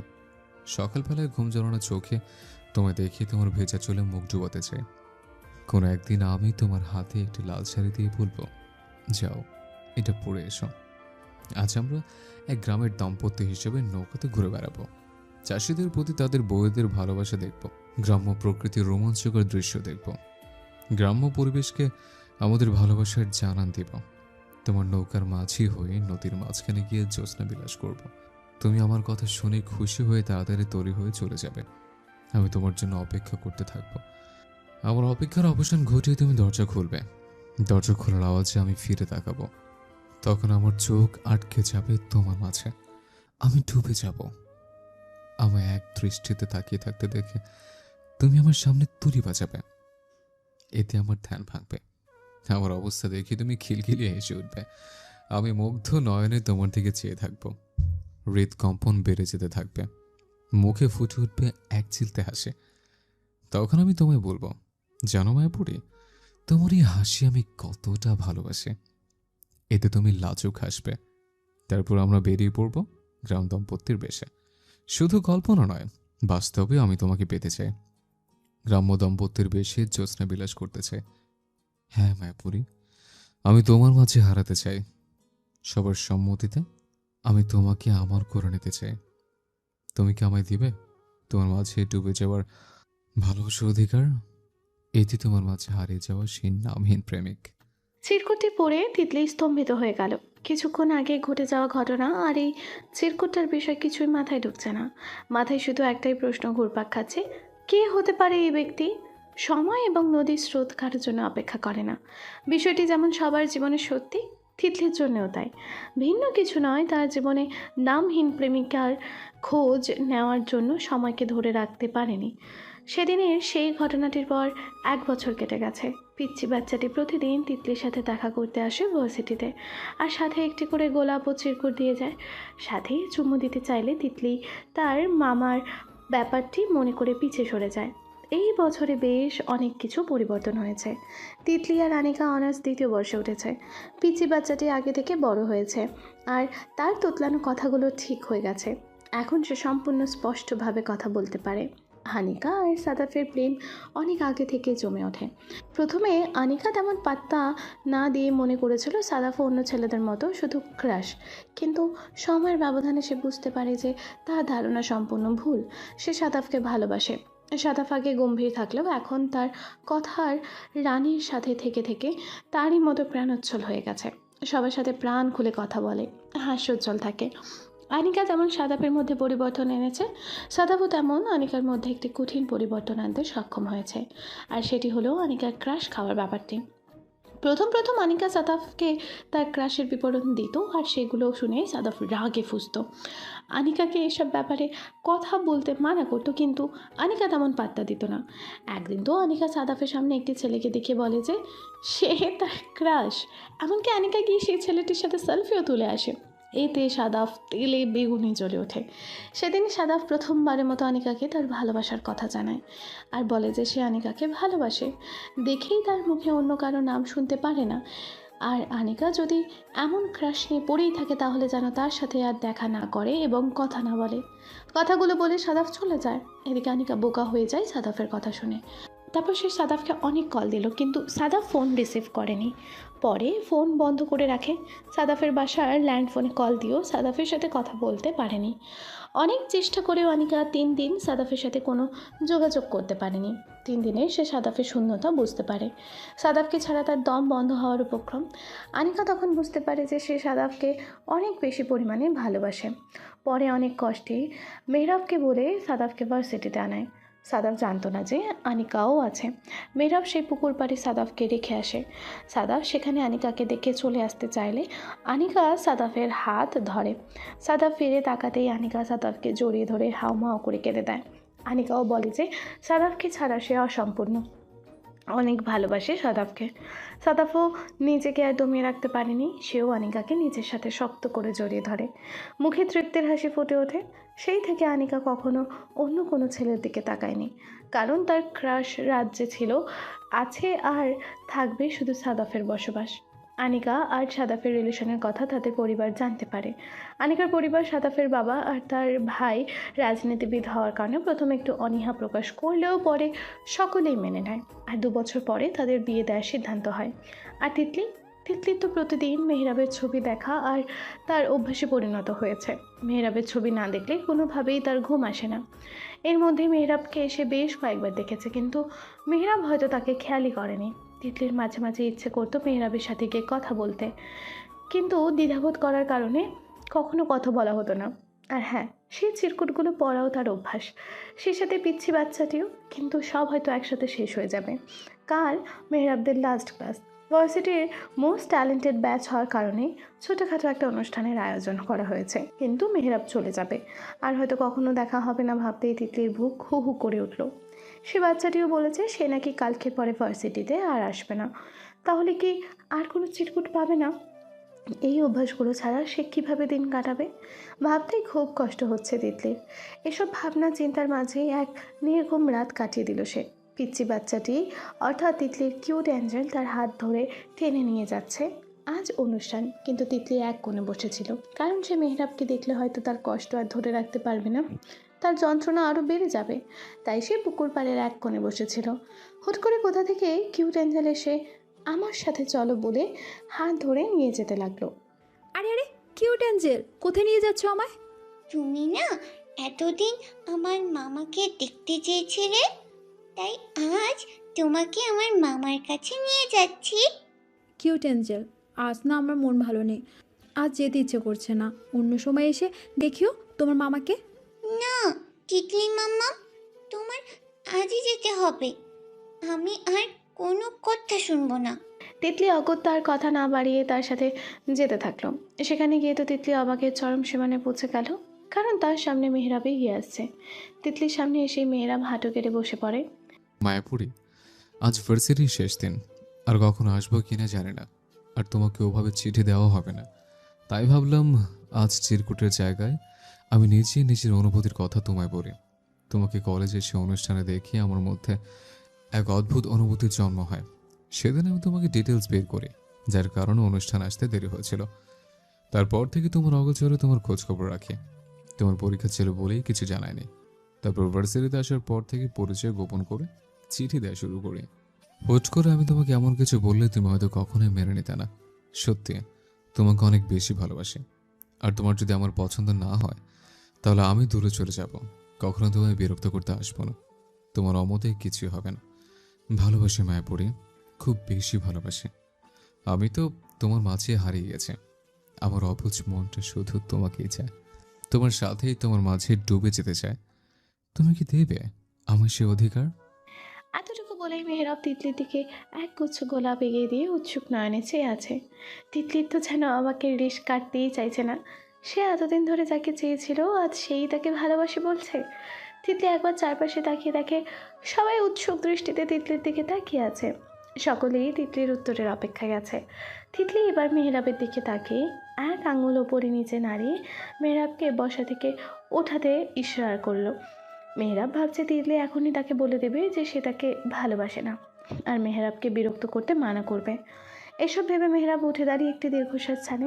সকালবেলায় ঘুম জড়ানো চোখে তোমায় দেখে তোমার ভেজা চুলে মুখ ডুবাতে চাই। কোনো একদিন আমি তোমার হাতে একটি লাল শাড়ি দিয়ে বলবো, যাও এটা পরে এসো। আজ আমরা এক গ্রামের দাম্পত্য হিসেবে নৌকাতে ঘুরে বেড়াবো। চাষিদের প্রতি তাদের বউদের ভালোবাসা দেখব, গ্রাম্য প্রকৃতির রোমাঞ্চকর দৃশ্য দেখব, গ্রাম্য পরিবেশকে আমাদের ভালোবাসার জানান দিব। তোমার নৌকার মাঝি হয়ে নদীর মাঝখানে গিয়ে জ্যোৎস্না বিলাস করব। তুমি আমার কথা শুনে খুশি হয়ে তাড়াতাড়ি তৈরি হয়ে চলে যাবে। আমি তোমার জন্য অপেক্ষা করতে থাকবো। আমার অপেক্ষার অবসান ঘটিয়ে তুমি দরজা খুলবে। দরজা খোলার আওয়াজে আমি ফিরে তাকাবো। তখন আমার চোখ আটকে যাবে তোমার মাঝে। আমি ডুবে যাব। আমায় এক দৃষ্টিতে তাকিয়ে থাকতে দেখে তুমি আমার সামনে তুলি বাজাবে। এতে আমার ধ্যান ভাঙবে। আমার অবস্থা দেখে তুমি খিলখিলিয়ে হেসে উঠবে। আমি মুগ্ধ নয়নে তোমার দিকে চেয়ে থাকবো। হৃদকম্পন বেড়ে যেতে থাকবে। মুখে ফুটে উঠবে এক চিলতে হাসে। তখন আমি তোমায় বলবো, জানো মায়াপুরী, তোমার এই হাসি আমি কতটা ভালোবাসি। এতে তুমি লাজুক হাসবে। তারপর আমরা বেরিয়ে পড়ব গ্রাম দম্পতির বেশে। শুধু কল্পনা নয়, বাস্তবে আমি তোমাকে পেতে চাই। গ্রাম্য দম্পতির বেশে জ্যোৎস্না বিলাস করতে চাই। হ্যাঁ মায়াপুরী, আমি তোমার মাঝে হারাতে চাই। সবার সম্মতিতে আমি তোমাকে আমার করে নিতে চাই। তুমি কি আমায় দিবে তোমার মাঝে ডুবে যাওয়ার ভালোবাসার অধিকার? এটি তোমার মাঝে হারিয়ে যাওয়া সেই নামহীন প্রেমিক। চিরকুটটি পড়ে তিতলি স্তম্ভিত হয়ে গেল। কিছুক্ষণ আগে ঘটে যাওয়া ঘটনা আর এই চিরকুটটার বিষয় কিছুই মাথায় ঢুকছে না। মাথায় শুধু একটাই প্রশ্ন ঘুরপাক খাচ্ছে, কে হতে পারে এই ব্যক্তি? সময় এবং নদীর স্রোত কারোর জন্য অপেক্ষা করে না। বিষয়টি যেমন সবার জীবনে সত্যি, তিতলির জন্যও তাই। ভিন্ন কিছু নয়, তার জীবনে নামহীন প্রেমিকার খোঁজ নেওয়ার জন্য সময়কে ধরে রাখতে পারেনি। সেদিনের সেই ঘটনাটির পর 1 বছর কেটে গেছে। পিচ্চি বাচ্চাটি প্রতিদিন তিতলির সাথে দেখা করতে আসে ভার্সিটিতে, আর সাথে একটি করে গোলাপ ও চিরকুট দিয়ে যায়। সাথেই চুমু দিতে চাইলে তিতলি তার মামার ব্যাপারটি মনে করে পিছে সরে যায়। এই বছরে বেশ অনেক কিছু পরিবর্তন হয়েছে। তিতলি আর আনিকা অনার্স 2য় বর্ষে উঠেছে। পিচ্চি বাচ্চাটি আগে থেকে বড় হয়েছে, আর তার তোতলানো কথাগুলো ঠিক হয়ে গেছে। এখন সে সম্পূর্ণ স্পষ্টভাবে কথা বলতে পারে। আনিকা আর সাদাফের প্রেম অনেক আগে থেকে জমে ওঠে। প্রথমে আনিকা তেমন পাত্তা না দিয়ে মনে করেছিল সাদাফও অন্য ছেলেদের মতো শুধু ক্রাশ, কিন্তু সময়ের ব্যবধানে সে বুঝতে পারে যে তার ধারণা সম্পূর্ণ ভুল। সে সাদাফকে ভালোবাসে। সাদাফ আগে গম্ভীর থাকলেও এখন তার কথার রানীর সাথে থেকে থেকে তারই মতো প্রাণোচ্ছল হয়ে গেছে। সবার সাথে প্রাণ খুলে কথা বলে, হাস্যোজ্জ্বল থাকে। আনিকা যেমন সাদাফের মধ্যে পরিবর্তন এনেছে, সাদাফও তেমন আনিকার মধ্যে একটি কঠিন পরিবর্তন আনতে সক্ষম হয়েছে। আর সেটি হলো আনিকার ক্রাশ খাওয়ার ব্যাপারটি। প্রথম প্রথম আনিকা সাদাফকে তার ক্রাশের বিবরণ দিত, আর সেগুলো শুনে সাদাফ রাগে ফুঁসত। আনিকাকে এসব ব্যাপারে কথা বলতে মানা করতো, কিন্তু আনিকা তেমন পাত্তা দিত না। একদিন তো আনিকা সাদাফের সামনে একটি ছেলেকে দেখে বলে যে সে তার ক্রাশ। এমনকি আনিকা গিয়ে সেই ছেলেটির সাথে সেলফিও তুলে আসে। এতে সাদাফ তেলে বেগুনি জ্বলে ওঠে। সেদিন সাদাফ প্রথমবারের মতো আনিকাকে তার ভালোবাসার কথা জানায়, আর বলে যে সে আনিকাকে ভালোবাসে। দেখেই তার মুখে অন্য কারো নাম শুনতে পারে না। আর আনিকা যদি এমন ক্রাশ নিয়ে পড়েই থাকে তাহলে যেন তার সাথে আর দেখা না করে এবং কথা না বলে। কথাগুলো বলে সাদাফ চলে যায়। এদিকে আনিকা বোকা হয়ে যায় সাদাফের কথা শুনে। তারপর সে সাদাফকে অনেক কল দিল, কিন্তু সাদাফ ফোন রিসিভ করেনি। পরে ফোন বন্ধ করে রাখে। সাদাফের বাসার ল্যান্ড ফোনে কল দিয়েও সাদাফের সাথে কথা বলতে পারেনি। অনেক চেষ্টা করেও আনিকা 3 দিন সাদাফের সাথে কোনো যোগাযোগ করতে পারেনি। 3 দিনে সে সাদাফের শূন্যতা বুঝতে পারে। সাদাফকে ছাড়া তার দম বন্ধ হওয়ার উপক্রম। আনিকা তখন বুঝতে পারে যে সে সাদাফকে অনেক বেশি পরিমাণে ভালোবাসে। পরে অনেক কষ্টে মেহরাবকে বলে সাদাফকে ভার্সিটিতে আনায়। সাদাফ জানতো না যে আনিকাও আছে। মেহরাব সেই পুকুর পাড়ে সাদাফকে রেখে আসে। সাদাফ সেখানে আনিকাকে দেখে চলে আসতে চাইলে আনিকা সাদাফের হাত ধরে। সাদাফ ফিরে তাকাতেই আনিকা সাদাফকে জড়িয়ে ধরে হাউমাউ করে কেঁদে দেয়। আনিকাও বলে যে সাদাফকে ছাড়া সে অসম্পূর্ণ, অনেক ভালোবাসে সাদাফকে। সাদাফও নিজেকে আর দমিয়ে রাখতে পারেনি। সেও আনিকাকে নিজের সাথে শক্ত করে জড়িয়ে ধরে। মুখে তৃপ্তির হাসি ফুটে ওঠে। সেই থেকে আনিকা কখনো অন্য কোনো ছেলের দিকে তাকায়নি, কারণ তার ক্রাশ রাজ্যে ছিল, আছে আর থাকবে শুধু সাদাফের বসবাস। আনিকা আর সাদাফের রিলেশনের কথা তাদের পরিবার জানতে পারে। আনিকার পরিবার সাদাফের বাবা আর তার ভাই রাজনীতিবিদ হওয়ার কারণে প্রথমে একটু অনীহা প্রকাশ করলেও পরে সকলেই মেনে নেয়। আর 2 বছর পরে তাদের বিয়ে দেওয়ার সিদ্ধান্ত হয়। আর তিতলি তো প্রতিদিন মেহরাবের ছবি দেখা আর তার অভ্যাসে পরিণত হয়েছে। মেহরাবের ছবি না দেখলে কোনোভাবেই তার ঘুম আসে না। এর মধ্যে মেহরাবকে এসে বেশ কয়েকবার দেখেছে, কিন্তু মেহরাব হয়তো তাকে খেয়ালই করেনি। তিতলির মাঝে মাঝে ইচ্ছে করতো মেহরাবের সাথে গিয়ে কথা বলতে, কিন্তু দ্বিধাবোধ করার কারণে কখনো কথা বলা হতো না। আর হ্যাঁ, সেই চিরকুটগুলো পড়াও তার অভ্যাস। সেই সাথে পিচ্ছি বাচ্চাটিও। কিন্তু সব হয়তো একসাথে শেষ হয়ে যাবে। কাল মেহরাবদের লাস্ট ক্লাস। ভার্সিটির মোস্ট ট্যালেন্টেড ব্যাচ হওয়ার কারণে ছোটোখাটো একটা অনুষ্ঠানের আয়োজন করা হয়েছে, কিন্তু মেহরাব চলে যাবে। আর হয়তো কখনো দেখা হবে না ভাবতেই তিতলির বুক হু হু করে উঠল। সে বাচ্চাটিও বলেছে সে নাকি কালকের পরে ভার্সিটিতে আর আসবে না। তাহলে কি আর কোনো চিরকুট পাবে না? এই অভ্যাসগুলো ছাড়া সে কীভাবে দিন কাটাবে? ভাবতেই খুব কষ্ট হচ্ছে তিতলির। এসব ভাবনা চিন্তার মাঝেই এক নির্ঘুম রাত কাটিয়ে দিল সে। পিচ্চি বাচ্চাটি অর্থাৎ তিতলির কিউট অ্যাঞ্জেল তার হাত ধরে টেনে নিয়ে যাচ্ছে। আজ অনুষ্ঠান, কিন্তু তিতলি এক কোণে বসেছিল, কারণ সে মেহরাবকে দেখলে হয়তো তার কষ্ট আর ধরে রাখতে পারবে না, তার যন্ত্রণা আরও বেড়ে যাবে। তাই সে পুকুর পাড়ের এক কোণে বসেছিল। হুট করে কোথা থেকে কিউট অ্যাঞ্জেল এসে আমার সাথে চলো বলে হাত ধরে নিয়ে যেতে লাগলো। আরে আরে, কিউট অ্যাঞ্জেল, কোথায় নিয়ে যাচ্ছ আমায়? তুমি না এতদিন আমার মামাকে দেখতে চেয়েছিলে, তাই আজ তোমাকে আমার মামার কাছে নিয়ে যাচ্ছি। কিউট অ্যাঞ্জেল, আজ না আমার মন ভালো নেই, আজ যেতে ইচ্ছে করছে না। অন্য সময় এসে দেখিও তোমার মামাকে। না তিতলি মামা, তোমার আজই যেতে হবে। আমি আর কোনো কথা শুনবো না। তিতলি অগত্যার কথা না বাড়িয়ে তার সাথে যেতে থাকলো। সেখানে গিয়ে তো তিতলি অবাকের চরম সীমানে পৌঁছে গেল, কারণ তার সামনে মেহরাবই গিয়ে আসছে। তিতলির সামনে এসে মেহরাব হাঁটু কেটে বসে পড়ে। মায়াপুরি, আজ ভার্সিটির শেষ দিন, আর কখনো আসবো কিনা জানি না, আর তোমাকে ওভাবে চিঠি দেওয়া হবে না। তাই ভাবলাম আজ চিরকুটের জায়গায় আমি নিজেই নিজের অনুভূতির কথা তোমায় বলি। তোমাকে কলেজে সে অনুষ্ঠানে দেখি আমার মধ্যে এক অদ্ভুত অনুভূতির জন্ম হয়। সেদিন আমি তোমাকে ডিটেলস বের করি, যার কারণে অনুষ্ঠান আসতে দেরি হয়েছিল। তারপর থেকে তোমার অগোচরে তোমার খোঁজখবর রাখি। তোমার পরীক্ষা ছিল বলেই কিছু জানায়নি। তারপর ভার্সিটিতে আসার পর থেকে পরিচয় গোপন করে চিঠি দেওয়া শুরু করি। হুট করে আমি তোমাকে এমন কিছু বললে তুমি হয়তো কখনোই মেনে নিতে না। সত্যি তোমাকে অনেক বেশি ভালোবাসি, আর তোমার যদি আমার পছন্দ না হয় তাহলে আমি দূরে চলে যাব। কখনো তোমায় বিরক্ত করতে আসবো না। তোমার অমতে কিছুই হবে না। ভালোবাসি মায়াপুরি, খুব বেশি ভালোবাসি। আমি তো তোমার মাঝে হারিয়ে গেছি। আমার অবুঝ মনটা শুধু তোমাকেই চায়, তোমার সাথেই তোমার মাঝে ডুবে যেতে চায়। তুমি কি দেবে আমার সে অধিকার? এতটুকু বলেই মেহরাব তিতলির দিকে এক গুচ্ছ গোলাপ এগিয়ে দিয়ে উৎসুক নয়নে চেয়ে আছে। তিতলির তো যেন অবাকের রেশ কাটতেই চাইছে না। সে এতদিন ধরে যাকে চেয়েছিল আজ সেই তাকে ভালোবাসে বলছে। তিতলি একবার চারপাশে তাকিয়ে দেখে সবাই উৎসুক দৃষ্টিতে তিতলির দিকে তাকিয়ে আছে। সকলেই তিতলির উত্তরের অপেক্ষায় আছে। তিতলি এবার মেহরাবের দিকে তাকিয়ে এক আঙুল ওপরে নিচে নাড়িয়ে মেহরাবকে বসা থেকে ওঠাতে ইশারা করলো। মেহরাব ভাবছে তিতলি এখনই তাকে বলে দেবে যে সে তাকে ভালোবাসে না, আর মেহরাবকে বিরক্ত করতে মানা করবে। এসব ভেবে মেহরাব উঠে দাঁড়িয়ে একটি দীর্ঘশ্বাস ছাড়ে।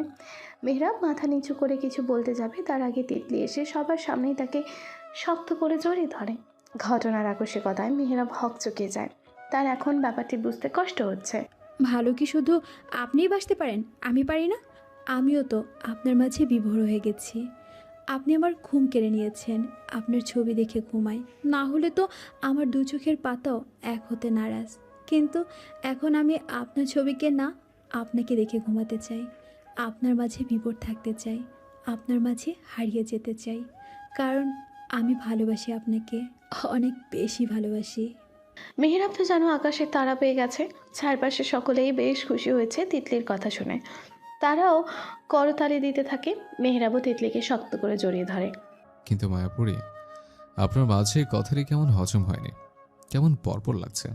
মেহরাব মাথা নিচু করে কিছু বলতে যাবে, তার আগে তিতলি এসে সবার সামনেই তাকে শক্ত করে জড়িয়ে ধরে। ঘটনার আকস্মিকতায় মেহরাব হকচকিয়ে যায়। তার এখন ব্যাপারটি বুঝতে কষ্ট হচ্ছে। ভালো কি শুধু আপনিই বাসতে পারেন, আমি পারি না? আমিও তো আপনার মাঝে বিভোর হয়ে গেছি। আপনি আমার ঘুম কেড়ে নিয়েছেন। আপনার ছবি দেখে ঘুমাই, না হলে তো আমার দু চোখের পাতাও এক হতে নারাজ। কিন্তু এখন আমি আপনার ছবিকে না, আপনাকে দেখে ঘুমাতে চাই। আপনার মাঝে বিভোর থাকতে চাই, আপনার মাঝে হারিয়ে যেতে চাই, কারণ আমি ভালোবাসি আপনাকে, অনেক বেশি ভালোবাসি। মেহরাব তো যেন আকাশের তারা পেয়ে গেছে। চারপাশে সকলেই বেশ খুশি হয়েছে তিতলির কথা শুনে। তারাও করতালি দিতে থাকে। মেহরাবও তিতলিকে শক্ত করে জড়িয়ে ধরে। কিন্তু মায়াপুরি, আপনার মাঝে কথাটি কেমন হজম হয়নি, কেমন পরপর লাগছে।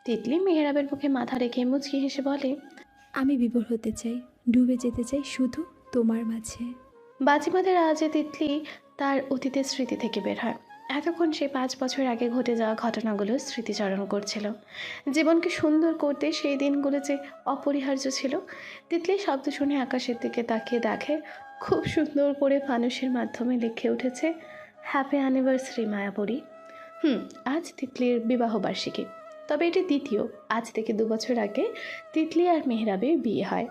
তিতলি মেহরাবের বুকে মাথা রেখে মুচকি হেসে বলে, আমি বিভোর হতে চাই, ডুবে যেতে চাই শুধু তোমার মাঝে। বাজিমাদের আজে তিতলি তার অতীতের স্মৃতি থেকে বের হয়। এতক্ষণ সে 5 বছর আগে ঘটে যাওয়া ঘটনাগুলো স্মৃতিচারণ করছিল। জীবনকে সুন্দর করতে সেই দিনগুলো যে অপরিহার্য ছিল। তিতলি শব্দ শুনে আকাশের দিকে তাকিয়ে দেখে খুব সুন্দর করে ফানুসের মাধ্যমে লিখে উঠেছে, হ্যাপি অ্যানিভার্সারি মায়াপুরি। আজ তিতলির বিবাহবার্ষিকী। তবে এটি দ্বিতীয়। আজ থেকে 2 বছর আগে তিতলি আর মেহরাবের বিয়ে হয়,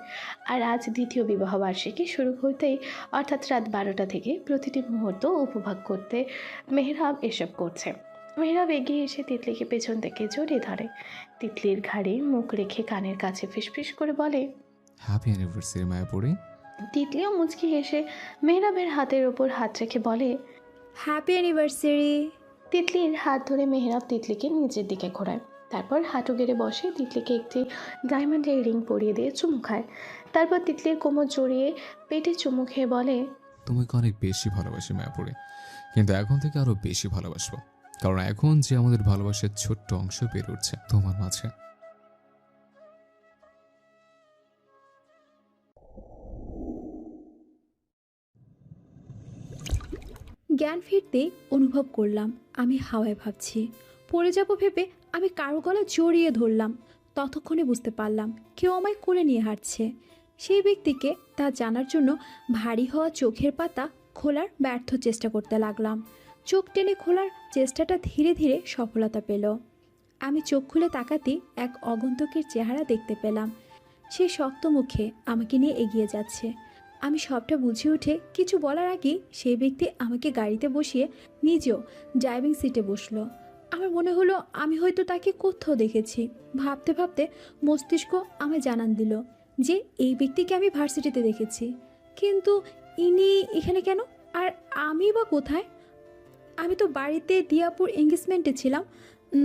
আর আজ দ্বিতীয় বিবাহবার্ষিকী শুরু হতেই অর্থাৎ রাত 12টা থেকে প্রতিটি মুহূর্ত উপভোগ করতে মেহরাব এসব করছে। মেহরাব এগিয়ে এসে তিতলিকে পেছন থেকে জড়িয়ে ধরে। তিতলির ঘাড়ে মুখ রেখে কানের কাছে ফিসফিস করে বলে, হ্যাপি অ্যানিভার্সারি মায়াপুরি। তিতলিও মুচকি হেসে মেহরাবের হাতের ওপর হাত রেখে বলে, হ্যাপি অ্যানিভার্সারি। তিতলির হাত ধরে মেহরাব তিতলিকে নিচের দিকে ঘোরায়। তারপর হাঁটু গেড়ে বসে তিতলিকে একটি ডায়মন্ডের রিং পরিয়ে দিয়ে চুমু খায়। তারপর তিতলির কোমর জড়িয়ে পেটে চুমু খেয়ে বলে, তোমাকে অনেক বেশি ভালোবাসি মায়াপুরি, কিন্তু এখন থেকে আরো বেশি ভালোবাসবো, কারণ এখন যে আমাদের ভালোবাসার ছোট্ট অংশ বের উঠছে তোমার মাঝে। জ্ঞান ফিরতে অনুভব করলাম আমি হাওয়ায় ভাবছি। পড়ে যাব ভেবে আমি কারো গলা জড়িয়ে ধরলাম। ততক্ষণে বুঝতে পারলাম কেউ আমায় কোলে নিয়ে হাঁটছে। সেই ব্যক্তিকে তা জানার জন্য ভারী হওয়া চোখের পাতা খোলার ব্যর্থ চেষ্টা করতে লাগলাম। চোখ টেনে খোলার চেষ্টাটা ধীরে ধীরে সফলতা পেল। আমি চোখ খুলে তাকাতেই এক আগন্তুকের চেহারা দেখতে পেলাম। সে শক্ত মুখে আমাকে নিয়ে এগিয়ে যাচ্ছে। আমি সবটা বুঝে উঠে কিছু বলার আগেই সেই ব্যক্তি আমাকে গাড়িতে বসিয়ে নিজেও ড্রাইভিং সিটে বসলো। আমার মনে হলো আমি হয়তো তাকে কোথাও দেখেছি। ভাবতে ভাবতে মস্তিষ্ক আমায় জানান দিল যে এই ব্যক্তিকে আমি ভার্সিটিতে দেখেছি, কিন্তু ইনি এখানে কেন? আর আমি বা কোথায়? আমি তো বাড়িতে দিয়াপুর এঙ্গেজমেন্টে ছিলাম।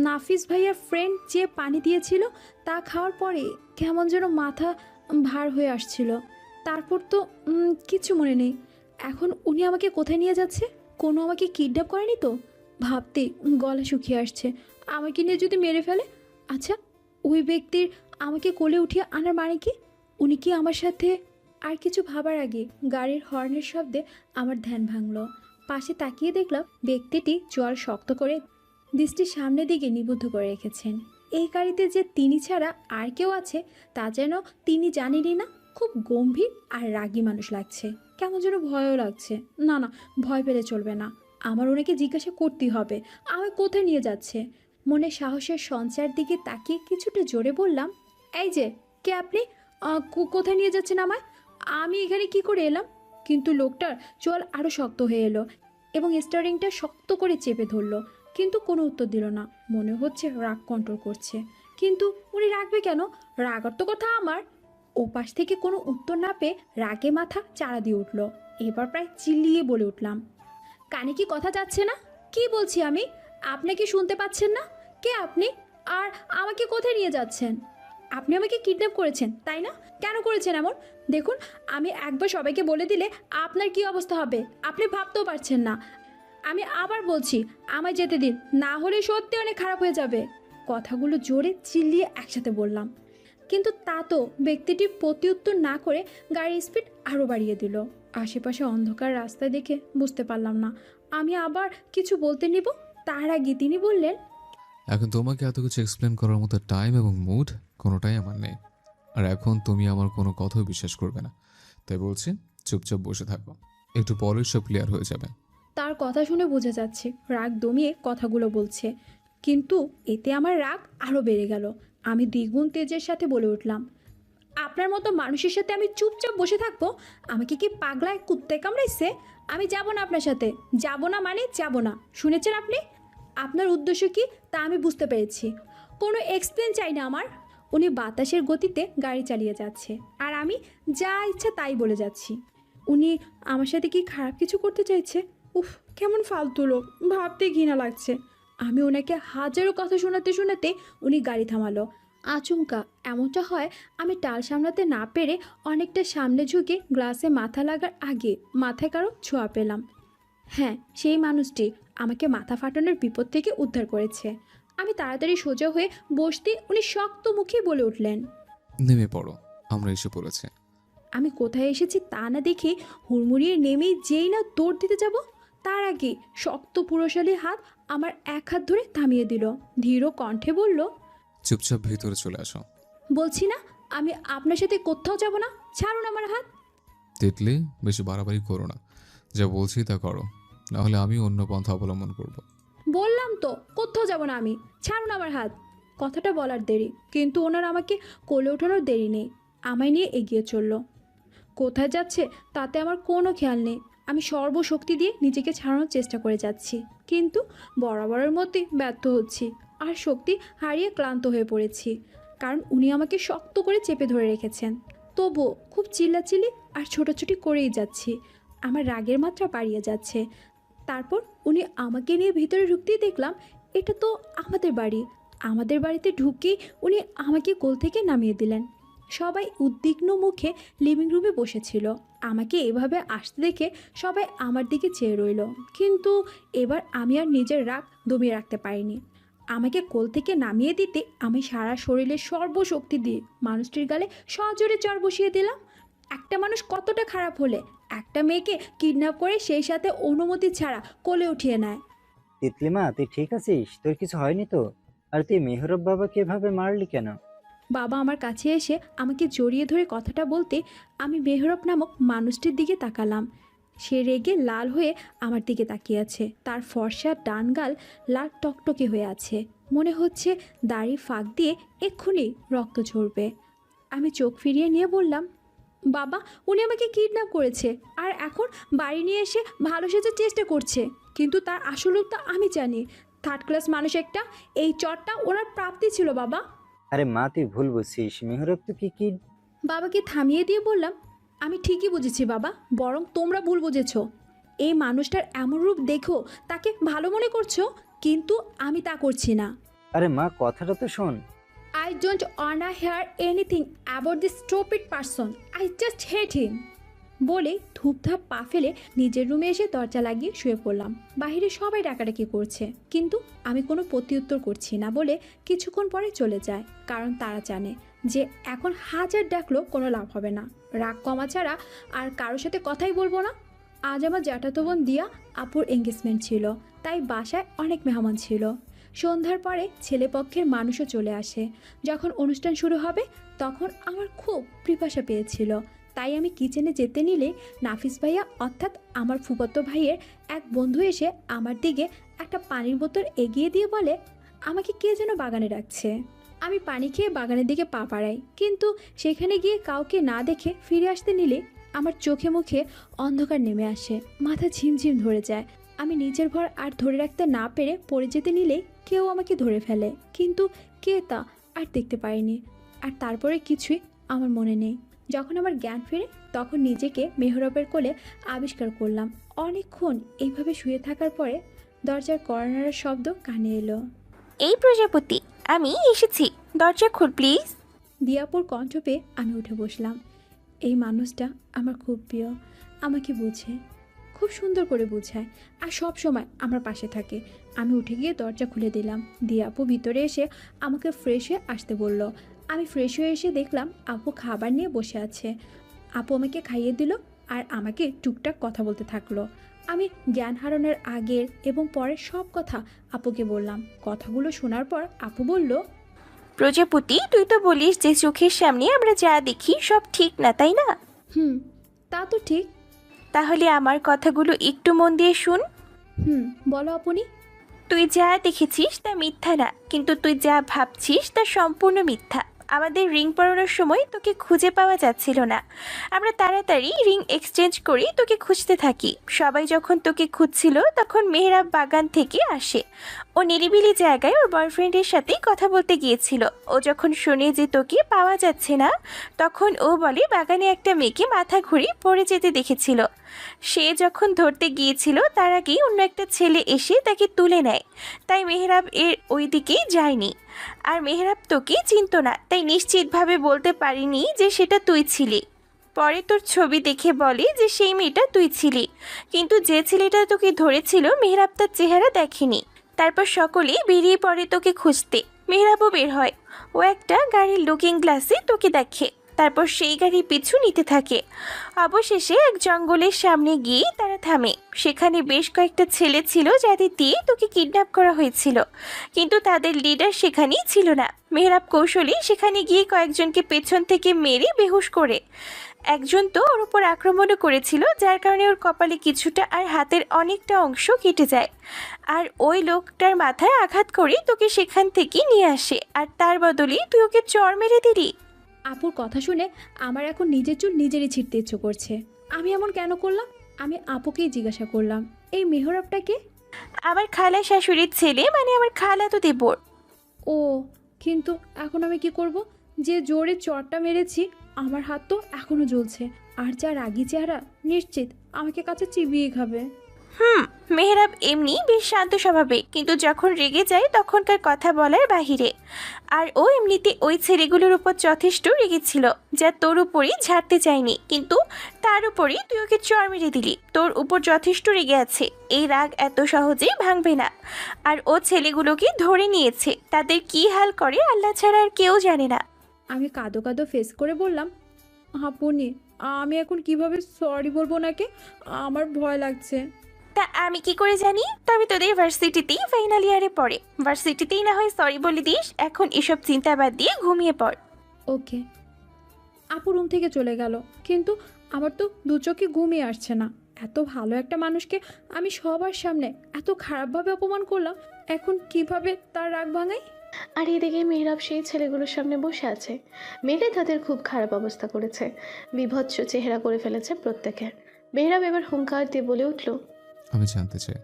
নাফিস ভাইয়ার ফ্রেন্ড যে পানি দিয়েছিল তা খাওয়ার পরে কেমন যেন মাথা ভার হয়ে আসছিল। তারপর তো কিছু মনে নেই। এখন উনি আমাকে কোথায় নিয়ে যাচ্ছে? কোনো আমাকে কিডন্যাপ করেনি তো? ভাবতে গলা শুকিয়ে আসছে। আমাকে নিয়ে যদি মেরে ফেলে? আচ্ছা, ওই ব্যক্তির আমাকে কোলে উঠিয়ে আনার মানে কি? উনি কি আমার সাথে? আর কিছু ভাবার আগে গাড়ির হর্নের শব্দে আমার ধ্যান ভাঙল। পাশে তাকিয়ে দেখলাম ব্যক্তিটি জল শক্ত করে দৃষ্টির সামনের দিকে নিবদ্ধ করে রেখেছেন। এই গাড়িতে যে তিনি ছাড়া আর কেউ আছে তা যেন তিনি জানেনই না। খুব গম্ভীর আর রাগী মানুষ লাগছে। কেমন যেন ভয়ও লাগছে। না না, ভয় পেলে চলবে না। আমার ওনাকে জিজ্ঞাসা করতেই হবে আমায় কোথায় নিয়ে যাচ্ছে। মনে সাহসের সঞ্চার দিকে তাকিয়ে কিছুটা জোরে বললাম, এই যে, কে আপনি? কোথায় নিয়ে যাচ্ছেন আমায়? আমি এখানে কি করে এলাম? কিন্তু লোকটার চোয়াল আরও শক্ত হয়ে এলো এবং স্টারিংটা শক্ত করে চেপে ধরলো, কিন্তু কোনো উত্তর দিল না। মনে হচ্ছে রাগ কন্ট্রোল করছে, কিন্তু উনি রাখবে কেন? রাগার তো কথা আমার। ওপাশ থেকে কোনো উত্তর না পেয়ে রাগে মাথা চাড়া দিয়ে উঠল। এবার প্রায় চিল্লিয়ে বলে উঠলাম, কানে কি কথা যাচ্ছে না? কি বলছি আমি? আপনি কি শুনতে পাচ্ছেন না? কে আপনি? আর আমাকে কোথায় নিয়ে যাচ্ছেন? আপনি আমাকে কিডন্যাপ করেছেন, তাই না? কেন করেছেন এমন? দেখুন, আমি একবার সবাইকে বলে দিলে আপনার কি অবস্থা হবে আপনি ভাবতেও পারছেন না। আমি আবার বলছি, আমায় যেতে দিন, না হলে সত্যি অনেক খারাপ হয়ে যাবে। কথাগুলো জোরে চিল্লিয়ে একসাথে বললাম, কিন্তু তা তো ব্যক্তিটি প্রত্যুত্তর না করে গাড়ির স্পিড আরও বাড়িয়ে দিল। আশেপাশে অন্ধকার রাস্তা দেখে বুঝতে পারলাম না আমি আবার কিছু বলতে নিব। তার আগে তিনি বললেন, এখন তোমাকে এত কিছু এক্সপ্লেন করার মতো টাইম এবং মুড কোনোটাই আমার নেই। আর এখন তুমি আমার কোনো কথাও বিশ্বাস করবে না, তাই বলছি চুপচাপ বসে থাকো, একটু পরে সব ক্লিয়ার হয়ে যাবে। তার কথা শুনে বোঝা যাচ্ছে রাগ দমিয়ে কথাগুলো বলছে, কিন্তু এতে আমার রাগ আরও বেড়ে গেল। আমি দ্বিগুণ তেজের সাথে বলে উঠলাম, আপনার মতো মানুষের সাথে আমি চুপচাপ বসে থাকবো? আমাকে কি পাগলায় কুত্তায় কামড়াইছে? আমি যাব না আপনার সাথে। যাব না মানে যাব না, শুনেছেন আপনি? আপনার উদ্দেশ্য কি তা আমি বুঝতে পেরেছি। কোনো এক্সপ্লেন চাই না আমার। উনি বাতাসের গতিতে গাড়ি চালিয়ে যাচ্ছে আর আমি যা ইচ্ছা তাই বলে যাচ্ছি। উনি আমার সাথে কি খারাপ কিছু করতে চাইছে? উফ, কেমন ফালতু লোক, ভাবতে ঘৃণা লাগছে। আমি ওনাকে হাজারো কথা শোনাতে শোনাতে উনি গাড়ি থামালো। আচমকা এমনটা হয় আমি টাল সামলাতে না পেরে অনেকটা সামনে ঝুঁকে গ্লাসে মাথা লাগার আগে মাথায় কারো ছোঁয়া পেলাম। হ্যাঁ, সেই মানুষটি আমাকে মাথা ফাটানোর বিপদ থেকে উদ্ধার করেছে। আমি তাড়াতাড়ি সোজা হয়ে বসতে উনি শক্ত মুখে বলে উঠলেন, নেমে পড়ো, আমরা এসে পড়েছি। আমি কোথায় এসেছি তা না দেখে হুড়মুড়িয়ে নেমেই যেই না দৌড় দিতে যাব, তার আগে শক্ত পুরুষালী হাত আমার এক হাত ধরে থামিয়ে দিল। ধীর কণ্ঠে বলল, চুপচাপ ভিতরে চলে আসো। বলছি না আমি আপনার সাথে কোথাও যাব না, ছাড়ুন আমার হাত। তিতলি, বেশি বাড়াবাড়ি করো না, যা বলছি তা করো, নাহলে আমি অন্য পন্থা অবলম্বন করব। বললাম তো কোথাও যাব না আমি, ছাড়ুন আমার হাত। কথাটা বলার দেরি, কিন্তু ওনার আমাকে কোলে ওঠানোর দেরি নেই। আমায় নিয়ে এগিয়ে চলল। কোথায় যাচ্ছে তাতে আমার কোনো খেয়াল নেই। আমি সর্বশক্তি দিয়ে নিজেকে ছাড়ানোর চেষ্টা করে যাচ্ছি, কিন্তু বরাবরের মতোই ব্যর্থ হচ্ছি আর শক্তি হারিয়ে ক্লান্ত হয়ে পড়েছি, কারণ উনি আমাকে শক্ত করে চেপে ধরে রেখেছেন। তবুও খুব চিল্লাচিল্লি আর ছোটাছুটি করেই যাচ্ছি। আমার রাগের মাত্রা বাড়িয়ে যাচ্ছে। তারপর উনি আমাকে নিয়ে ভিতরে ঢুকতেই দেখলাম এটা তো আমাদের বাড়ি। আমাদের বাড়িতে ঢুকেই উনি আমাকে কোল থেকে নামিয়ে দিলেন। সবাই উদ্বিগ্ন মুখে লিভিং রুমে বসেছিল। আমাকে এভাবে আসতে দেখে সবাই আমার দিকে চেয়ে রইল, কিন্তু এবার আমি আর নিজের রাগ দমিয়ে রাখতে পারিনি। আমাকে কোল থেকে নামিয়ে দিতে আমি সারা শরীরের সর্বশক্তি দিয়ে মানুষটির গালে সজোরে চড় বসিয়ে দিলাম। একটা মানুষ কতটা খারাপ হলে একটা মেয়েকে কিডন্যাপ করে সেই সাথে অনুমতি ছাড়া কোলে উঠিয়ে নেয়? তিতলিমা, তুই ঠিক আছিস? তোর কিছু হয়নি তো? আর তুই মেহরব বাবাকে এভাবে মারলি কেন? বাবা আমার কাছে এসে আমাকে জড়িয়ে ধরে কথাটা বলতে আমি মেহরব নামক মানুষটির দিকে তাকালাম। সে রেগে লাল হয়ে আমার দিকে তাকিয়ে আছে। তার ফর্সা ডান গাল লাল টকটকে হয়ে আছে, মনে হচ্ছে দাড়ি ফাঁক দিয়ে এক্ষুনি রক্ত ঝরবে। আমি চোখ ফিরিয়ে নিয়ে বললাম, বাবা, উনি আমাকে কিডন্যাপ করেছে আর এখন বাড়ি নিয়ে এসে ভালো সেজার চেষ্টা করছে, কিন্তু তার আসল রূপটা আমি জানি। থার্ড ক্লাস মানুষ একটা, এই চটটা ওনার প্রাপ্তি ছিল বাবা। আরে মা, তুই ভুল বুঝছিস। মেহরব তো কি বাবাকে থামিয়ে দিয়ে বললাম, আমি ঠিকই বুঝেছি বাবা, বরং তোমরা ভুল বুঝেছ। এই মানুষটার এমন রূপ দেখো তাকে ভালো মনে করছো, কিন্তু আমি তা করছি না। আরে মা, কথাটা তো শোন। I don't wanna hear anything about this stupid person. I just hate him. বলে ধূপধাপ পা ফেলে নিজের রুমে এসে দরজা লাগিয়ে শুয়ে পড়লাম। বাইরে সবাই ডাকাডাকি করছে, কিন্তু আমি কোনো প্রত্যুত্তর করছি না বলে কিছুক্ষণ পরে চলে যায়। কারণ তারা জানে যে এখন হাজার ডাকলেও কোনো লাভ হবে না। রাগ কমা ছাড়া আর কারোর সাথে কথাই বলবো না। আজ আমার জ্যাঠাতো বোন দিয়া আপুর এঙ্গেজমেন্ট ছিল, তাই বাসায় অনেক মেহমান ছিল। সন্ধ্যার পরে ছেলেপক্ষের মানুষও চলে আসে। যখন অনুষ্ঠান শুরু হবে তখন আমার খুব পিপাসা পেয়েছিল, তাই আমি কিচেনে যেতে নিলে নাফিস ভাইয়া অর্থাৎ আমার ফুফাতো ভাইয়ের এক বন্ধু এসে আমার দিকে একটা পানির বোতল এগিয়ে দিয়ে বলে আমাকে কে যেন বাগানে রাখছে। আমি পানি খেয়ে বাগানের দিকে পা বাড়াই, কিন্তু সেখানে গিয়ে কাউকে না দেখে ফিরে আসতে নিলে আমার চোখে মুখে অন্ধকার নেমে আসে, মাথা ঝিমঝিম ধরে যায়। আমি নিজের ভর আর ধরে রাখতে না পেরে পড়ে যেতে নিলেই কেউ আমাকে ধরে ফেলে, কিন্তু কে তা আর দেখতে পাইনি। আর তারপরে কিছুই আমার মনে নেই। যখন আমার জ্ঞান ফিরে তখন নিজেকে মেহরবের কোলে আবিষ্কার করলাম। অনেকক্ষণ এইভাবে শুয়ে থাকার পরে দরজার কর্নারের শব্দ কানে এলো। এই প্রজাপতি, আমি এসেছি, দরজা খোল প্লিজ। দিয়াপুর কণ্ঠ পেয়ে আমি উঠে বসলাম। এই মানুষটা আমার খুব প্রিয়, আমাকে বুঝে, খুব সুন্দর করে বোঝায় আর সব সময় আমার পাশে থাকে। আমি উঠে গিয়ে দরজা খুলে দিলাম। দিয়াপু ভিতরে এসে আমাকে ফ্রেশ হয়ে আসতে বলল। আমি ফ্রেশ হয়ে এসে দেখলাম আপু খাবার নিয়ে বসে আছে। আপু আমাকে খাইয়ে দিল আর আমাকে টুকটাক কথা বলতে থাকলো। আমি জ্ঞান হারানোর আগের এবং পরের সব কথা আপুকে বললাম। কথাগুলো শোনার পর আপু বলল, প্রজাপতি, তুই তো বলিস যে চোখের সামনে আমরা যা দেখি সব ঠিক না, তাই না? তা তো ঠিক। তাহলে আমার কথাগুলো একটু মন দিয়ে শুন। বলো আপনি। তুই যা দেখেছিস তা মিথ্যা না, কিন্তু তুই যা ভাবছিস তা সম্পূর্ণ মিথ্যা। আমাদের রিং পরানোর সময় তোকে খুঁজে পাওয়া যাচ্ছিল না। আমরা তাড়াতাড়ি রিং এক্সচেঞ্জ করি তোকে খুঁজতে থাকি। সবাই যখন তোকে খুঁজছিল তখন মেহরাব বাগান থেকে আসে। ও নিরিবিলি জায়গায় ওর বয়ফ্রেন্ডের সাথে কথা বলতে গিয়েছিল। ও যখন শুনে যে তোকে পাওয়া যাচ্ছে না তখন ও বলে বাগানে একটা মেয়েকে মাথা ঘুরিয়ে পড়ে যেতে দেখেছিল। সে যখন ধরতে গিয়েছিল তার আগেই অন্য একটা ছেলে এসে তাকে তুলে নেয়। তাই মেহরাব এর ওই দিকেই যায়নি। আর মেহরাব তোকে চিনত না, তাই নিশ্চিতভাবে বলতে পারিনি যে সেটা তুই ছিলি। পরে তোর ছবি দেখে বলে যে সেই মেয়েটা তুই ছিলি, কিন্তু যে ছেলেটা তোকে ধরেছিল মেহরাব তার চেহারা দেখেনি। তারপর সকলেই বেরিয়ে পড়ে তোকে খুঁজতে। মেহরাবও বের হয়। ও একটা গাড়ির লুকিং গ্লাসে তোকে দেখে, তারপর সেই গাড়ি পিছু নিতে থাকে। অবশেষে এক জঙ্গলের সামনে গিয়ে তারা থামে। সেখানে বেশ কয়েকটা ছেলে ছিল যাদের দিয়ে তোকে কিডন্যাপ করা হয়েছিল, কিন্তু তাদের লিডার সেখানেই ছিল না। মেহরাব কৌশলী সেখানে গিয়ে কয়েকজনকে পেছন থেকে মেরে বেহুশ করে। একজন তো ওর উপর আক্রমণও করেছিল, যার কারণে ওর কপালে কিছুটা আর হাতের অনেকটা অংশ কেটে যায়। আর ওই লোকটার মাথায় আঘাত করে তোকে সেখান থেকে নিয়ে আসে, আর তার বদলে তুই ওকে চড় মেরে দিলি। আপুর কথা শুনে আমার এখন নিজের চুল নিজেরই ছিঁড়তে ইচ্ছে করছে। আমি এমন কেন করলাম? আমি আপুকেই জিজ্ঞাসা করলাম, এই মেহরাবটাকে? আমার খালা শাশুড়ির ছেলে, মানে আমার খালা তো দেবর। ও, কিন্তু এখন আমি কি করব? যে জোরে চড়টা মেরেছি আমার হাত তো এখনো জ্বলছে, আর যা রাগী চেহারা, নিশ্চিত আমাকে কাছে চিবিয়ে খাবে। মেহরাব এমনি বেশ শান্ত স্বভাবের, কিন্তু যখন রেগে যায় তখনকার কথা বলার বাহিরে। আর ও এমনিতে ওই ছেলেগুলোর উপর যথেষ্ট রেগেছিল, যা তোর উপরই ঝাড়তে চায়নি, কিন্তু তার উপরেই তুই ওকে চড় মেরে দিলি। তোর উপর যথেষ্ট রেগে আছে, এই রাগ এত সহজেই ভাঙবে না। আর ও ছেলেগুলোকে ধরে নিয়েছে, তাদের কি হাল করে আল্লাহ ছাড়া আর কেউ জানে না। আমি কাঁদো কাঁদো ফেস করে বললাম, আপনি, আমি এখন কিভাবে সরি বলবো নাকি? আমার ভয় লাগছে। তা আমি কি করে জানি? তবে তোদের ভার্সিটিতেই ফাইনাল ইয়ারে পড়ে, ভার্সিটিতেই না হয় সরি বলে দিস। এখন এসব চিন্তা বাদ দিয়ে ঘুমিয়ে পড়। ওকে। আপু রুম থেকে চলে গেল, কিন্তু আমার তো দু চোখে ঘুমিয়ে আসছে না। এত ভালো একটা মানুষকে আমি সবার সামনে এত খারাপভাবে অপমান করলাম, এখন কিভাবে তার রাগ ভাঙাই? আর এদিকে মেহরাব সেই ছেলেগুলোর সামনে বসে আছে। মেরে তাদের খুব খারাপ অবস্থা করেছে, বিভৎস চেহারা করে ফেলেছে প্রত্যেকের। মেহরাব এবার হুঙ্কার দিয়ে বলে উঠল, আমি জানতে চাই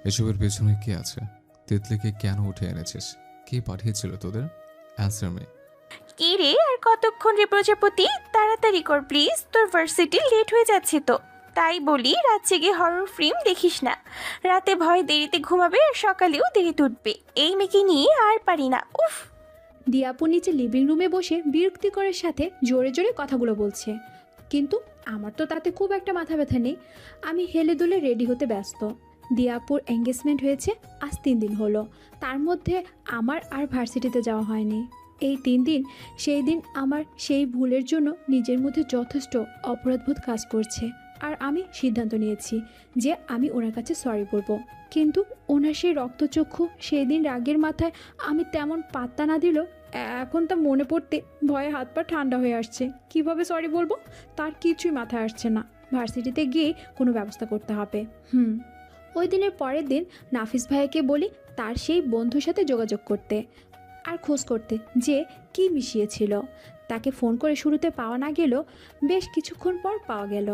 এসবের পেছনে কে আছে? তিতলিকে কেন উঠে এনেছিস? কে পাঠিয়েছিল তোদের? Answer me. কি রে, আর কতক্ষণ রে প্রজাপতি? তাড়াতাড়ি কর প্লিজ, তোর ভার্সিটি লেট হয়ে যাচ্ছে তো। তাই বলি রাত জেগে হরর ফিল্ম দেখিস না। রাতে ভয় দেরিতে ঘুমাবে আর সকালেও দেরিতে উঠবে। এই মেয়েকে নিয়ে আর পারি না, উফ। দিয়াপু নিচে লিভিং রুমে বসে বিরক্তিকরের সাথে জোরে জোরে কথাগুলো বলছে, কিন্তু আমার তো তাতে খুব একটা মাথা ব্যথা নেই। আমি হেলে দুলে রেডি হতে ব্যস্ত। দিয়াপুর এঙ্গেজমেন্ট হয়েছে আজ 3 দিন হলো, তার মধ্যে আমার আর ভার্সিটিতে যাওয়া হয়নি। এই 3 দিন সেই দিন আমার সেই ভুলের জন্য নিজের মধ্যে যথেষ্ট অপরাধবোধ কাজ করছে। আর আমি সিদ্ধান্ত নিয়েছি যে আমি ওনার কাছে সরি বলবো। কিন্তু ওনার সেই রক্তচক্ষু সেই দিন রাগের মাথায় আমি তেমন পাত্তা না দিল, এখন তা মনে পড়তে ভয়ে হাত পা ঠান্ডা হয়ে আসছে। কিভাবে সরি বলবো তার কিছুই মাথায় আসছে না। ভার্সিটিতে গিয়ে কোনো ব্যবস্থা করতে হবে। ওই দিনের পরের দিন নাফিস ভাইয়াকে বলি তার সেই বন্ধুর সাথে যোগাযোগ করতে আর খোঁজ করতে যে কি মিশিয়েছিল। তাকে ফোন করে শুরুতে পাওয়া না গেলেও বেশ কিছুক্ষণ পর পাওয়া গেল।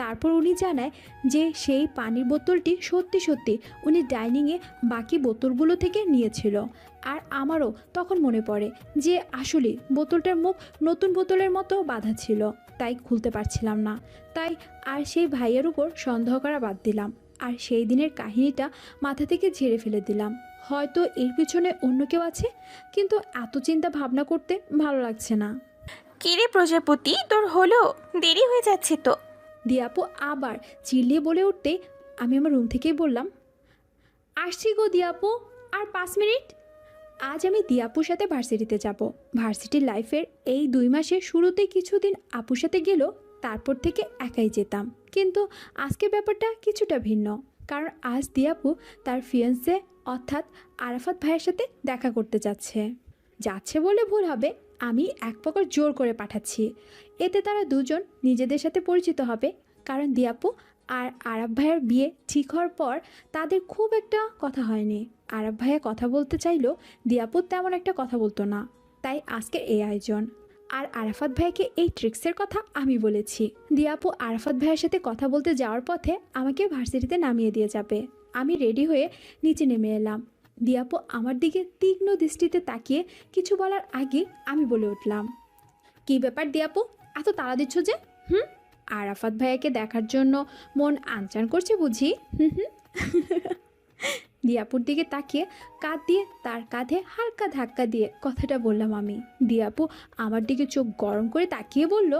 তারপর উনি জানায় যে সেই পানির বোতলটি সত্যি সত্যি উনি ডাইনিংয়ে বাকি বোতলগুলো থেকে নিয়েছিল। আর আমারও তখন মনে পড়ে যে আসলে বোতলটার মুখ নতুন বোতলের মতো বাঁধা ছিল, তাই খুলতে পারছিলাম না। তাই আর সেই ভাইয়ের উপর সন্দেহ করা বাদ দিলাম আর সেই দিনের কাহিনীটা মাথা থেকে ঝেড়ে ফেলে দিলাম। হয়তো এর পিছনে অন্য কেউ আছে, কিন্তু এত চিন্তা ভাবনা করতে ভালো লাগছে না। কি রে প্রজাপতি, তোর হলো? দেরি হয়ে যাচ্ছে তো। দিয়াপু আবার চিল্লিয়ে বলে উঠতে আমি আমার রুম থেকেই বললাম, আসছি গো দিয়াপু, আর 5 মিনিট। আজ আমি দিয়াপুর সাথে ভার্সিটিতে যাব। ভার্সিটির লাইফের এই 2 মাসে শুরুতে কিছুদিন আপুর সাথে গেলেও তারপর থেকে একাই যেতাম। কিন্তু আজকের ব্যাপারটা কিছুটা ভিন্ন, কারণ আজ দিয়াপু তার ফিয়ান্সে অর্থাৎ আরাফাত ভাইয়ের সাথে দেখা করতে যাচ্ছে বলে ভুল হবে, আমি এক প্রকার জোর করে পাঠাচ্ছি। এতে তারা দুজন নিজেদের সাথে পরিচিত হবে, কারণ দিয়াপু আর আরাফ ভাইয়ের বিয়ে ঠিক হওয়ার পর তাদের খুব একটা কথা হয়নি। আরাফ ভাইয়া কথা বলতে চাইলেও দিয়াপু তেমন একটা কথা বলতো না, তাই আজকের এই আয়োজন। আর আরাফাত ভাইকে এই ট্রিক্সের কথা আমি বলেছি। দিয়াপু আরাফাত ভাইয়ের সাথে কথা বলতে যাওয়ার পথে আমাকে ভার্সিটিতে নামিয়ে দিয়ে যাবে। আমি রেডি হয়ে নিচে নেমে এলাম। দিয়াপু আমার দিকে তীক্ষ্ণ দৃষ্টিতে তাকিয়ে কিছু বলার আগে আমি বলে উঠলাম, কী ব্যাপার দিয়াপু, এত তাড়া দিচ্ছ যে? আরাফাত ভাইয়াকে দেখার জন্য মন আনচান করছে বুঝি? দিয়াপুর দিকে তাকিয়ে কাঁধ দিয়ে তার কাঁধে হালকা ধাক্কা দিয়ে কথাটা বললাম আমি। দিয়াপু আমার দিকে চোখ গরম করে তাকিয়ে বলল,